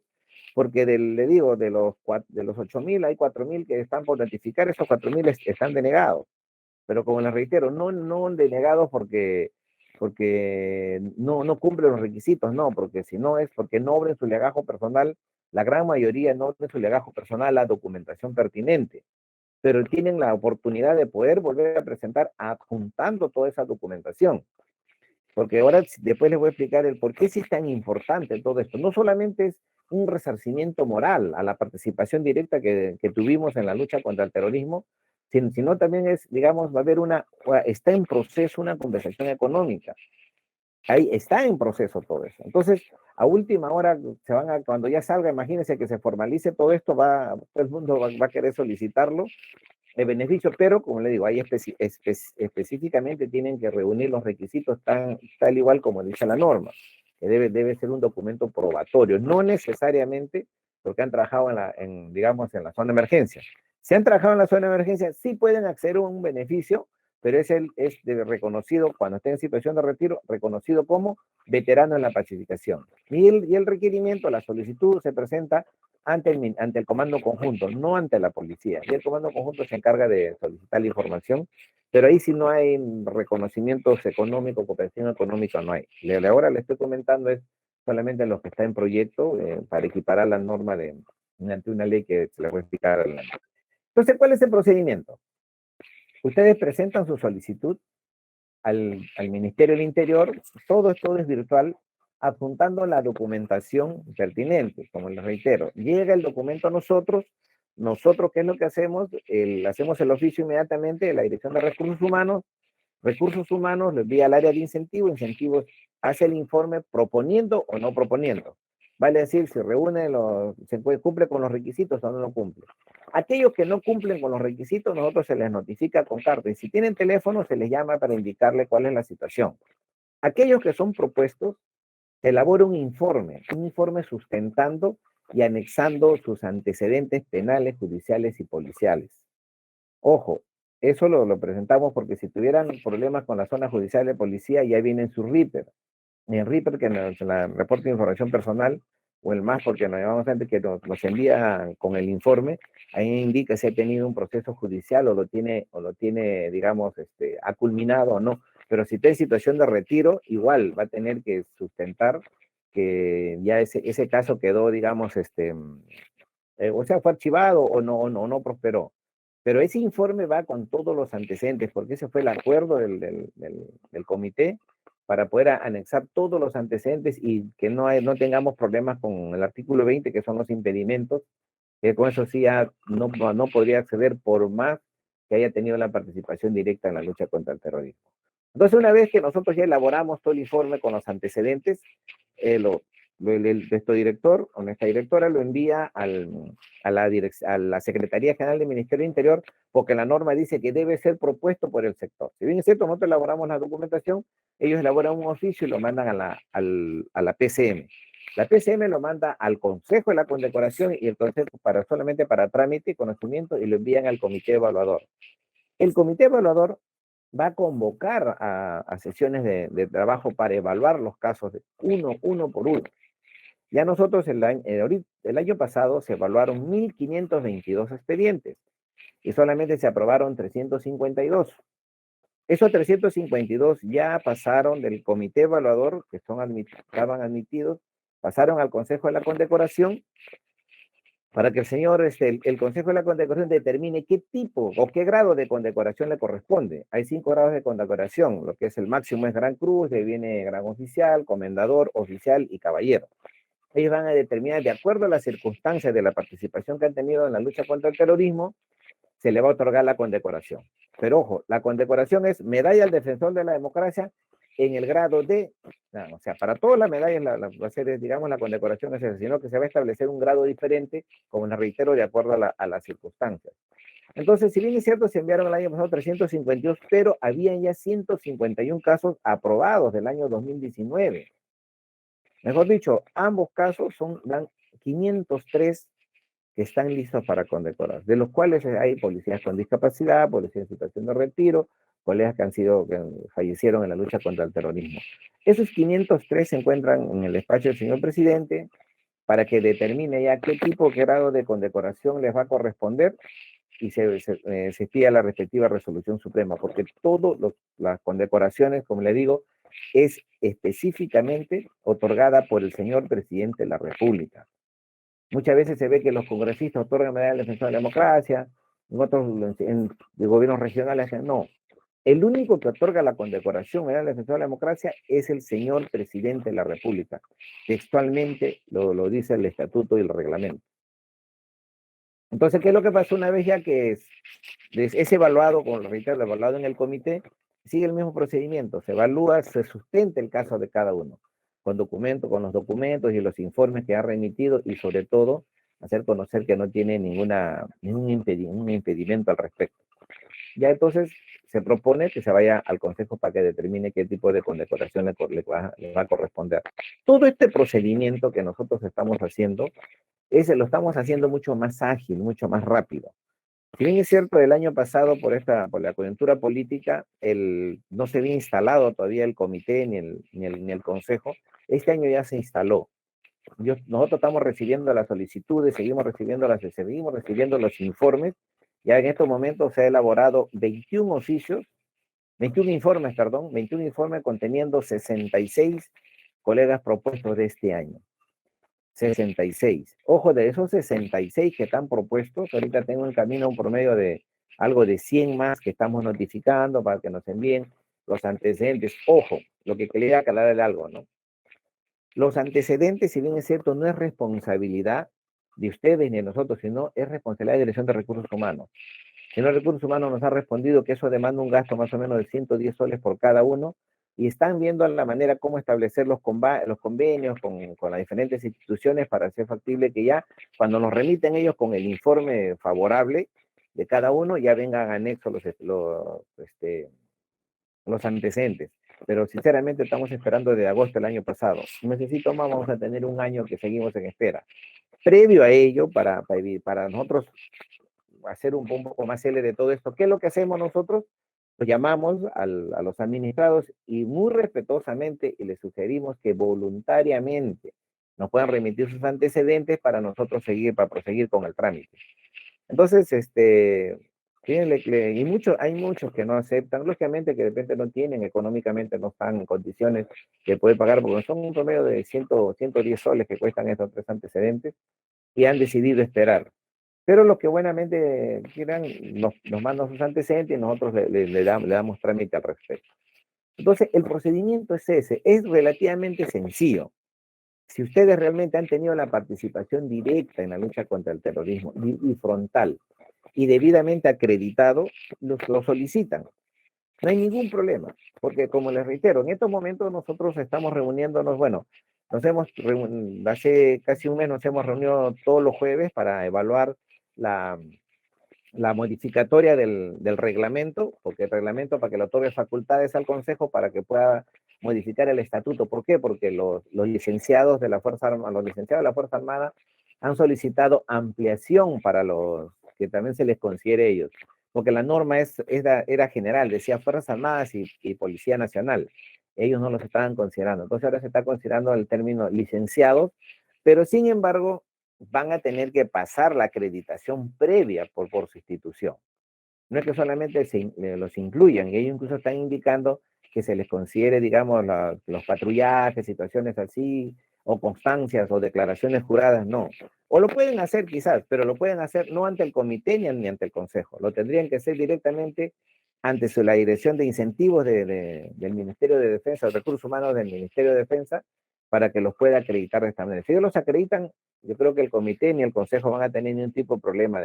Speaker 6: porque le digo, de los 8.000 hay 4.000 que están por notificar, esos 4.000 están denegados. Pero como les reitero, no denegados porque no cumplen los requisitos, no, porque si no es porque no obren su legajo personal, la gran mayoría no obren su legajo personal la documentación pertinente, pero tienen la oportunidad de poder volver a presentar adjuntando toda esa documentación. Porque ahora después les voy a explicar el por qué sí es tan importante todo esto. No solamente es un resarcimiento moral a la participación directa que tuvimos en la lucha contra el terrorismo, sino también es, digamos, va a haber está en proceso una compensación económica. Ahí está en proceso todo eso. Entonces, a última hora, cuando ya salga, imagínense que se formalice todo esto, todo el mundo va a querer solicitarlo, el beneficio, pero como le digo, ahí específicamente tienen que reunir los requisitos tal igual como dice la norma, que debe ser un documento probatorio, no necesariamente porque han trabajado digamos, en la zona de emergencia. Si han trabajado en la zona de emergencia, sí pueden acceder a un beneficio, pero es reconocido, cuando esté en situación de retiro, reconocido como veterano en la pacificación. Y el requerimiento, la solicitud se presenta ante el comando conjunto, no ante la policía. Y el comando conjunto se encarga de solicitar la información, pero ahí sí no hay reconocimientos económicos, cooperación económica no hay. Ahora le estoy comentando es solamente lo que está en proyecto para equiparar la norma ante una ley que se le voy a explicar adelante. Entonces, ¿cuál es el procedimiento? Ustedes presentan su solicitud al Ministerio del Interior, todo es virtual, adjuntando la documentación pertinente, como les reitero. Llega el documento a nosotros, ¿qué es lo que hacemos? Hacemos el oficio inmediatamente de la Dirección de Recursos Humanos lo envía al área de incentivos hace el informe proponiendo o no proponiendo. Vale decir, si cumple con los requisitos o no lo cumple. Aquellos que no cumplen con los requisitos, nosotros se les notifica con carta. Y si tienen teléfono, se les llama para indicarle cuál es la situación. Aquellos que son propuestos, se elabora un informe sustentando y anexando sus antecedentes penales, judiciales y policiales. Ojo, eso lo presentamos porque si tuvieran problemas con la zona judicial de policía, ya viene en su RIPER. En RIPER, que nos la reporte de información personal, o el más, porque nos llamamos antes, que nos envía con el informe, ahí indica si ha tenido un proceso judicial o lo tiene, digamos, ha culminado o no. Pero si está en situación de retiro, igual va a tener que sustentar que ya ese caso quedó, digamos, o sea, fue archivado o no prosperó. Pero ese informe va con todos los antecedentes, porque ese fue el acuerdo del comité para poder anexar todos los antecedentes y que no tengamos problemas con el artículo 20, que son los impedimentos, que con eso sí ya no podría acceder por más que haya tenido la participación directa en la lucha contra el terrorismo. Entonces, una vez que nosotros ya elaboramos todo el informe con los antecedentes, nuestro director o nuestra directora lo envía a la Secretaría General del Ministerio del Interior, porque la norma dice que debe ser propuesto por el sector. Si bien es cierto, nosotros elaboramos la documentación, ellos elaboran un oficio y lo mandan a la PCM. La PCM lo manda al Consejo de la Condecoración y el Consejo solamente para trámite y conocimiento, y lo envían al Comité Evaluador. El Comité Evaluador va a convocar a sesiones de trabajo para evaluar los casos uno por uno. Ya nosotros el año pasado se evaluaron 1.522 expedientes y solamente se aprobaron 352. Esos 352 ya pasaron del comité evaluador, que estaban admitidos, pasaron al Consejo de la Condecoración para que el señor, el Consejo de la Condecoración determine qué tipo o qué grado de condecoración le corresponde. Hay 5 grados de condecoración, lo que es el máximo es Gran Cruz, de viene Gran Oficial, Comendador, Oficial y Caballero. Ellos van a determinar, de acuerdo a las circunstancias de la participación que han tenido en la lucha contra el terrorismo, se le va a otorgar la condecoración. Pero ojo, la condecoración es medalla al defensor de la democracia en el grado de, no, o sea, para todas las medallas va a ser, digamos, la condecoración es esa, sino que se va a establecer un grado diferente, como les reitero, de acuerdo a las circunstancias. Entonces, si bien es cierto, se enviaron el año pasado 352, pero habían ya 151 casos aprobados del año 2019. Mejor dicho, ambos casos dan 503 que están listos para condecorar, de los cuales hay policías con discapacidad, policías en situación de retiro, colegas que fallecieron en la lucha contra el terrorismo. Esos 503 se encuentran en el despacho del señor presidente para que determine ya qué tipo, qué grado de condecoración les va a corresponder y se pida la respectiva resolución suprema, porque todas las condecoraciones, como le digo, es específicamente otorgada por el señor presidente de la República. Muchas veces se ve que los congresistas otorgan medalla al defensor de la democracia, en otros de gobiernos regionales no. El único que otorga la condecoración medalla al defensor de la democracia es el señor presidente de la República. Textualmente lo dice el estatuto y el reglamento. Entonces, ¿qué es lo que pasó una vez ya que es evaluado, como lo reitero, evaluado en el comité? Sigue el mismo procedimiento, se evalúa, se sustenta el caso de cada uno, con los documentos y los informes que ha remitido y sobre todo hacer conocer que no tiene ningún impedimento al respecto. Ya entonces se propone que se vaya al Consejo para que determine qué tipo de condecoración le va a corresponder. Todo este procedimiento que nosotros estamos haciendo, lo estamos haciendo mucho más ágil, mucho más rápido. Si bien es cierto, el año pasado, por la coyuntura política, no se había instalado todavía el comité ni el consejo, este año ya se instaló. Nosotros estamos recibiendo las solicitudes, seguimos recibiendo los informes. Ya en estos momentos se ha elaborado 21 informes conteniendo 66 colegas propuestos de este año. 66. Ojo, de esos 66 que están propuestos, ahorita tengo en camino un promedio de algo de 100 más que estamos notificando para que nos envíen los antecedentes. Ojo, lo que quería aclarar es algo, ¿no? Los antecedentes, si bien es cierto, no es responsabilidad de ustedes ni de nosotros, sino es responsabilidad de la Dirección de Recursos Humanos. El señor Recursos Humanos nos ha respondido que eso demanda un gasto más o menos de 110 soles por cada uno, y están viendo la manera cómo establecer los convenios con las diferentes instituciones para hacer factible que ya cuando nos remiten ellos con el informe favorable de cada uno, ya vengan anexos los antecedentes. Pero sinceramente estamos esperando desde agosto del año pasado. Necesito más, vamos a tener un año que seguimos en espera. Previo a ello, para nosotros hacer un poco más célebre de todo esto, ¿qué es lo que hacemos nosotros? Los llamamos a los administrados y muy respetuosamente y les sugerimos que voluntariamente nos puedan remitir sus antecedentes para nosotros proseguir con el trámite. Entonces, hay muchos que no aceptan, lógicamente que de repente no tienen, económicamente no están en condiciones de poder pagar, porque son un promedio de 110 soles que cuestan estos 3 antecedentes, y han decidido esperar. Pero los que buenamente quieran nos mandan sus antecedentes y nosotros le damos trámite al respecto. Entonces, el procedimiento es ese, es relativamente sencillo. Si ustedes realmente han tenido la participación directa en la lucha contra el terrorismo y frontal y debidamente acreditado, lo solicitan. No hay ningún problema, porque como les reitero, en estos momentos nosotros estamos reuniéndonos, bueno, hace casi un mes nos hemos reunido todos los jueves para evaluar la modificatoria del reglamento, porque el reglamento para que le otorgue facultades al Consejo para que pueda modificar el estatuto. ¿Por qué? Porque los licenciados de la Fuerza Armada han solicitado ampliación para los que también se les considere ellos, porque la norma era general, decía Fuerzas Armadas y Policía Nacional. Ellos no los estaban considerando. Entonces ahora se está considerando el término licenciados, pero sin embargo van a tener que pasar la acreditación previa por su institución. No es que solamente los incluyan, y ellos incluso están indicando que se les considere, digamos, los patrullajes, situaciones así, o constancias o declaraciones juradas, no. O lo pueden hacer quizás, pero lo pueden hacer no ante el comité ni ante el consejo, lo tendrían que hacer directamente ante la Dirección de Incentivos del Ministerio de Defensa, de Recursos Humanos del Ministerio de Defensa, para que los pueda acreditar de esta manera. Si ellos los acreditan, yo creo que el comité ni el consejo van a tener ningún tipo de problema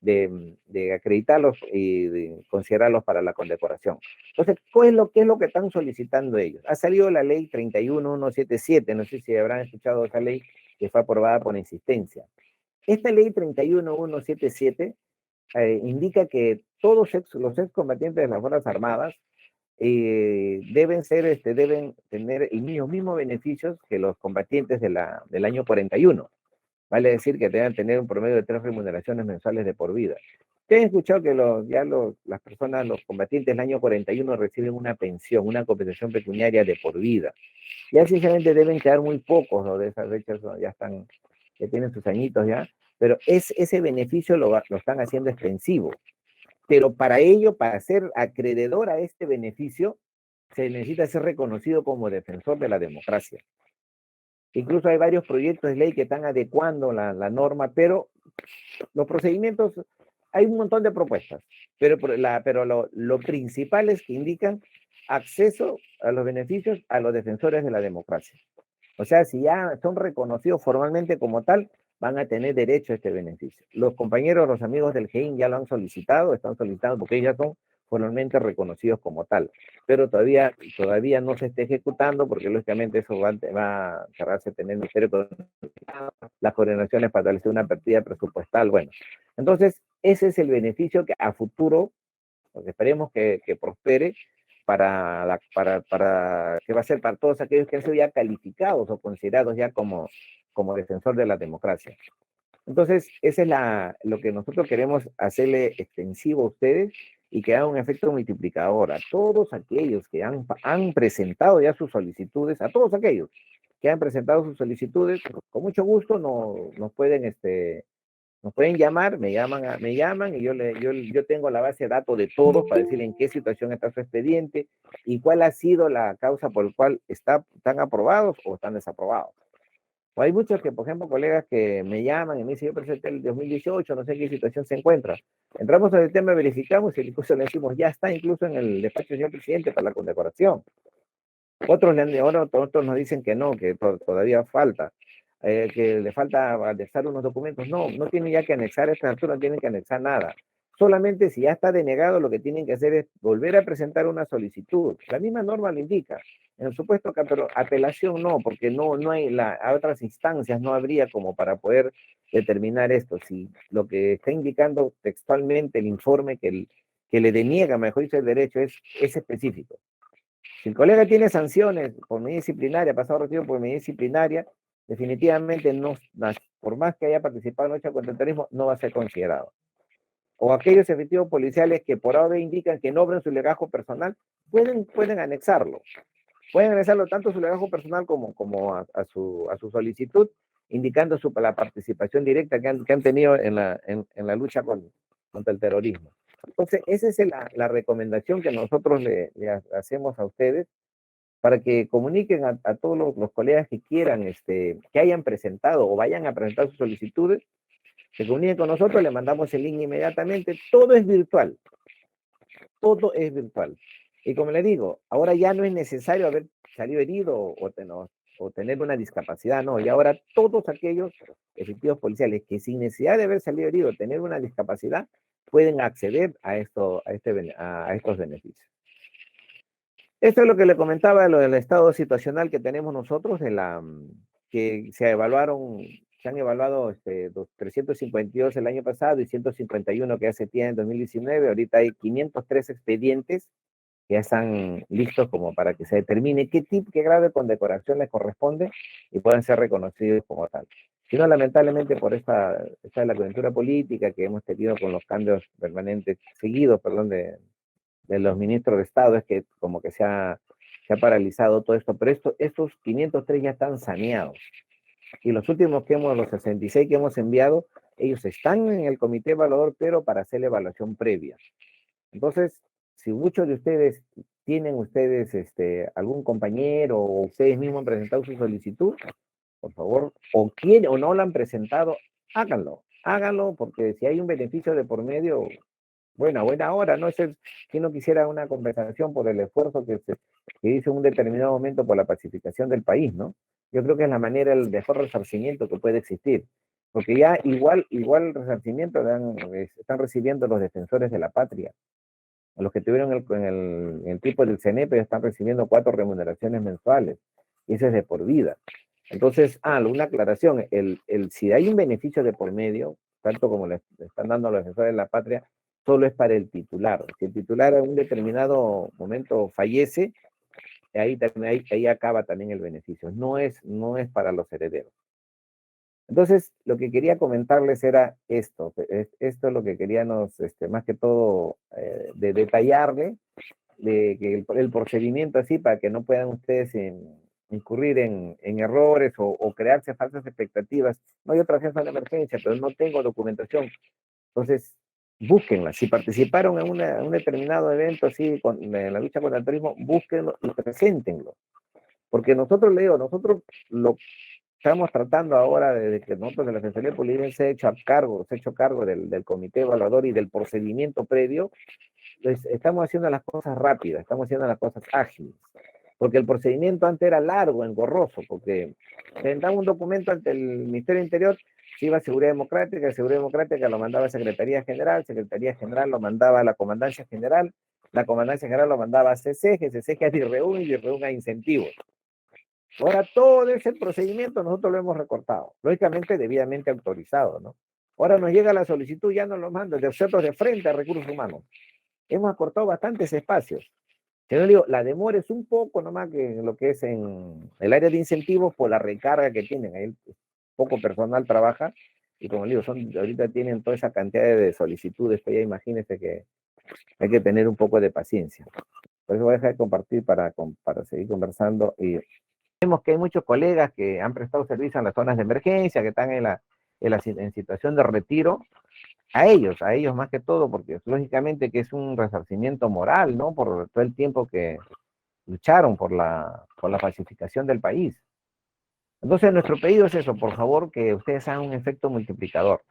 Speaker 6: de acreditarlos y de considerarlos para la condecoración. Entonces, qué es lo que están solicitando ellos? Ha salido la ley 31177, no sé si habrán escuchado esa ley que fue aprobada por insistencia. Esta ley 31177 indica que todos los excombatientes de las Fuerzas Armadas deben tener los mismos beneficios que los combatientes del año 41. Vale decir que deben tener un promedio de 3 remuneraciones mensuales de por vida. Ustedes han escuchado que las personas, los combatientes del año 41 reciben una pensión, una compensación pecuniaria de por vida. Ya sinceramente deben quedar muy pocos, ¿no? De esas fechas, ¿no? Ya tienen sus añitos ya, pero ese beneficio lo están haciendo extensivo. Pero para ello, para ser acreedor a este beneficio, se necesita ser reconocido como defensor de la democracia. Incluso hay varios proyectos de ley que están adecuando la norma, pero los procedimientos, hay un montón de propuestas, pero lo principal es que indican acceso a los beneficios a los defensores de la democracia. O sea, si ya son reconocidos formalmente como tal, van a tener derecho a este beneficio. Los compañeros, los amigos del GEIN ya lo han solicitado, están solicitando porque ellos ya son formalmente reconocidos como tal, pero todavía no se está ejecutando porque lógicamente eso va a cerrarse a tener el Ministerio Económico, las coordinaciones para establecer una partida presupuestal, bueno. Entonces, ese es el beneficio que a futuro, pues esperemos que prospere, que va a ser para todos aquellos que han sido ya calificados o considerados ya como defensor de la democracia. Entonces, ese es lo que nosotros queremos hacerle extensivo a ustedes y que haga un efecto multiplicador a todos aquellos que han presentado ya sus solicitudes, a todos aquellos que han presentado sus solicitudes, con mucho gusto nos pueden llamar, me llaman y yo tengo la base de datos de todos para decirle en qué situación está su expediente y cuál ha sido la causa por la cual están aprobados o están desaprobados. O hay muchos que, por ejemplo, colegas que me llaman y me dicen, yo presenté el 2018, no sé en qué situación se encuentra. Entramos al sistema, verificamos y incluso le decimos, ya está incluso en el despacho del señor presidente para la condecoración. Otros nos dicen que no, que todavía falta, que le falta anexar unos documentos. No tienen ya que anexar a esta altura, no tienen que anexar nada. Solamente si ya está denegado, lo que tienen que hacer es volver a presentar una solicitud. La misma norma lo indica. En el supuesto que apelación no, porque no hay a otras instancias no habría como para poder determinar esto. Si lo que está indicando textualmente el informe que le deniega, mejor dicho, el derecho es específico. Si el colega tiene sanciones por medida disciplinaria, pasado retiro por medida disciplinaria, definitivamente no, por más que haya participado en lucha contra el terrorismo, no va a ser considerado. O aquellos efectivos policiales que por ahora indican que no obran su legajo personal, pueden anexarlo. Pueden anexarlo tanto su legajo personal como a su solicitud, indicando la participación directa que han tenido en la lucha contra el terrorismo. Entonces, esa es la recomendación que nosotros le hacemos a ustedes para que comuniquen a todos los colegas que quieran, que hayan presentado o vayan a presentar sus solicitudes, se comuniquen con nosotros, le mandamos el link inmediatamente. Todo es virtual. Todo es virtual. Y como le digo, ahora ya no es necesario haber salido herido o tener una discapacidad, no. Y ahora todos aquellos efectivos policiales que sin necesidad de haber salido herido o tener una discapacidad, pueden acceder a estos beneficios. Esto es lo que le comentaba, lo del estado situacional que tenemos nosotros, que se han evaluado 352 el año pasado y 151 que ya se tiene en 2019. Ahorita hay 503 expedientes que ya están listos como para que se determine qué grado de condecoración les corresponde y puedan ser reconocidos como tal. Si no, lamentablemente, por esta es la coyuntura política que hemos tenido con los cambios permanentes, seguidos, de los ministros de Estado, es que como que se ha paralizado todo esto, pero estos 503 ya están saneados. Y los últimos los 66 que hemos enviado, ellos están en el comité evaluador, pero para hacer la evaluación previa. Entonces, si muchos de ustedes tienen algún compañero o ustedes mismos han presentado su solicitud, por favor, o quieren o no lo han presentado, háganlo, porque si hay un beneficio de por medio, buena hora, ¿no? ¿Quién no quisiera una compensación por el esfuerzo que hizo en un determinado momento por la pacificación del país, ¿no? Yo creo que es la manera, el mejor resarcimiento que puede existir, porque ya igual resarcimiento están recibiendo los defensores de la patria. A los que tuvieron el tipo del CNEP están recibiendo 4 remuneraciones mensuales, y eso es de por vida. Entonces, una aclaración, si hay un beneficio de por medio, tanto como le están dando a los defensores de la patria, solo es para el titular. Si el titular en un determinado momento fallece, ahí acaba también el beneficio. No es para los herederos. Entonces, lo que quería comentarles era esto. Esto es lo que queríamos, más que todo, de detallarle, de que el procedimiento así, para que no puedan ustedes incurrir en errores o crearse falsas expectativas. No hay otra defensa de emergencia, pero no tengo documentación. Entonces, búsquenla. Si participaron en un determinado evento así, en la lucha contra el terrorismo, búsquenlo y preséntenlo. Porque nosotros lo estamos tratando ahora de que nosotros de la Defensoría Policial se ha hecho cargo del comité evaluador y del procedimiento previo. Pues estamos haciendo las cosas rápidas, estamos haciendo las cosas ágiles. Porque el procedimiento antes era largo, engorroso, porque presentaba un documento ante el Ministerio del Interior, se iba a Seguridad Democrática lo mandaba a Secretaría General lo mandaba a la Comandancia General lo mandaba a CCG a DIRREUN a incentivos. Ahora todo ese procedimiento nosotros lo hemos recortado, lógicamente debidamente autorizado, ¿no? Ahora nos llega la solicitud, ya nos lo mandan de nosotros de frente a Recursos Humanos. Hemos acortado bastantes espacios. Yo le digo, la demora es un poco nomás que lo que es en el área de incentivos por la recarga que tienen. Ahí poco personal trabaja y como le digo, ahorita tienen toda esa cantidad de solicitudes, pues ya imagínense que hay que tener un poco de paciencia. Por eso voy a dejar de compartir para seguir conversando. Y vemos que hay muchos colegas que han prestado servicio en las zonas de emergencia, que están en situación de retiro. A ellos más que todo, porque lógicamente que es un resarcimiento moral, ¿no? Por todo el tiempo que lucharon por la pacificación del país. Entonces, nuestro pedido es eso, por favor, que ustedes hagan un efecto multiplicador.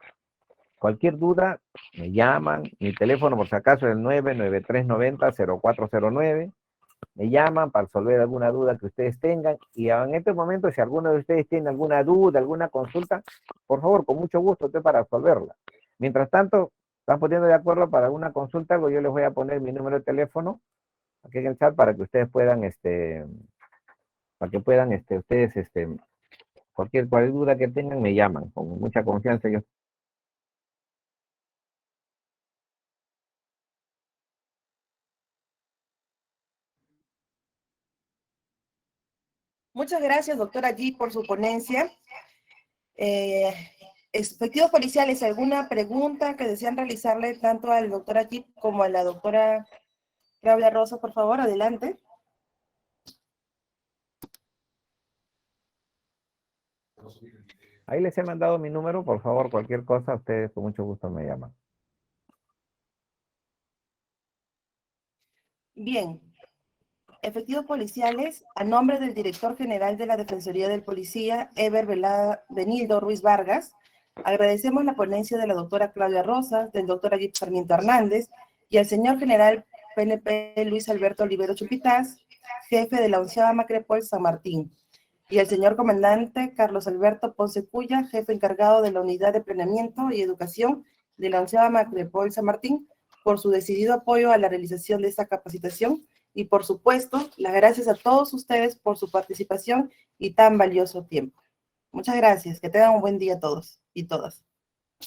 Speaker 6: Cualquier duda, me llaman, mi teléfono por si acaso es el 99390-0409, me llaman para resolver alguna duda que ustedes tengan, y en este momento, si alguno de ustedes tiene alguna duda, alguna consulta, por favor, con mucho gusto, estoy para resolverla. Mientras tanto, están poniendo de acuerdo para alguna consulta, yo les voy a poner mi número de teléfono aquí en el chat para que ustedes puedan, cualquier duda que tengan, me llaman, con mucha confianza.
Speaker 1: Muchas gracias, doctora G, por su ponencia. Efectivos policiales, ¿alguna pregunta que desean realizarle tanto al doctor G como a la doctora Claudia Rosa? Por favor, adelante.
Speaker 6: Ahí les he mandado mi número, por favor, cualquier cosa, ustedes con mucho gusto me llaman.
Speaker 1: Bien. Efectivos policiales, a nombre del director general de la Defensoría del Policía, Eber Benildo Ruiz Vargas, agradecemos la ponencia de la doctora Claudia Rosas, del doctor Agip Sarmiento Hernández y al señor general PNP Luis Alberto Olivero Chumpitaz, jefe de la 11ª Macrepol San Martín, y al señor comandante Carlos Alberto Ponce Cuya, jefe encargado de la Unidad de Planeamiento y Educación de la 11ª Macrepol San Martín, por su decidido apoyo a la realización de esta capacitación. Y por supuesto, las gracias a todos ustedes por su participación y tan valioso tiempo. Muchas gracias. Que tengan un buen día todos y todas.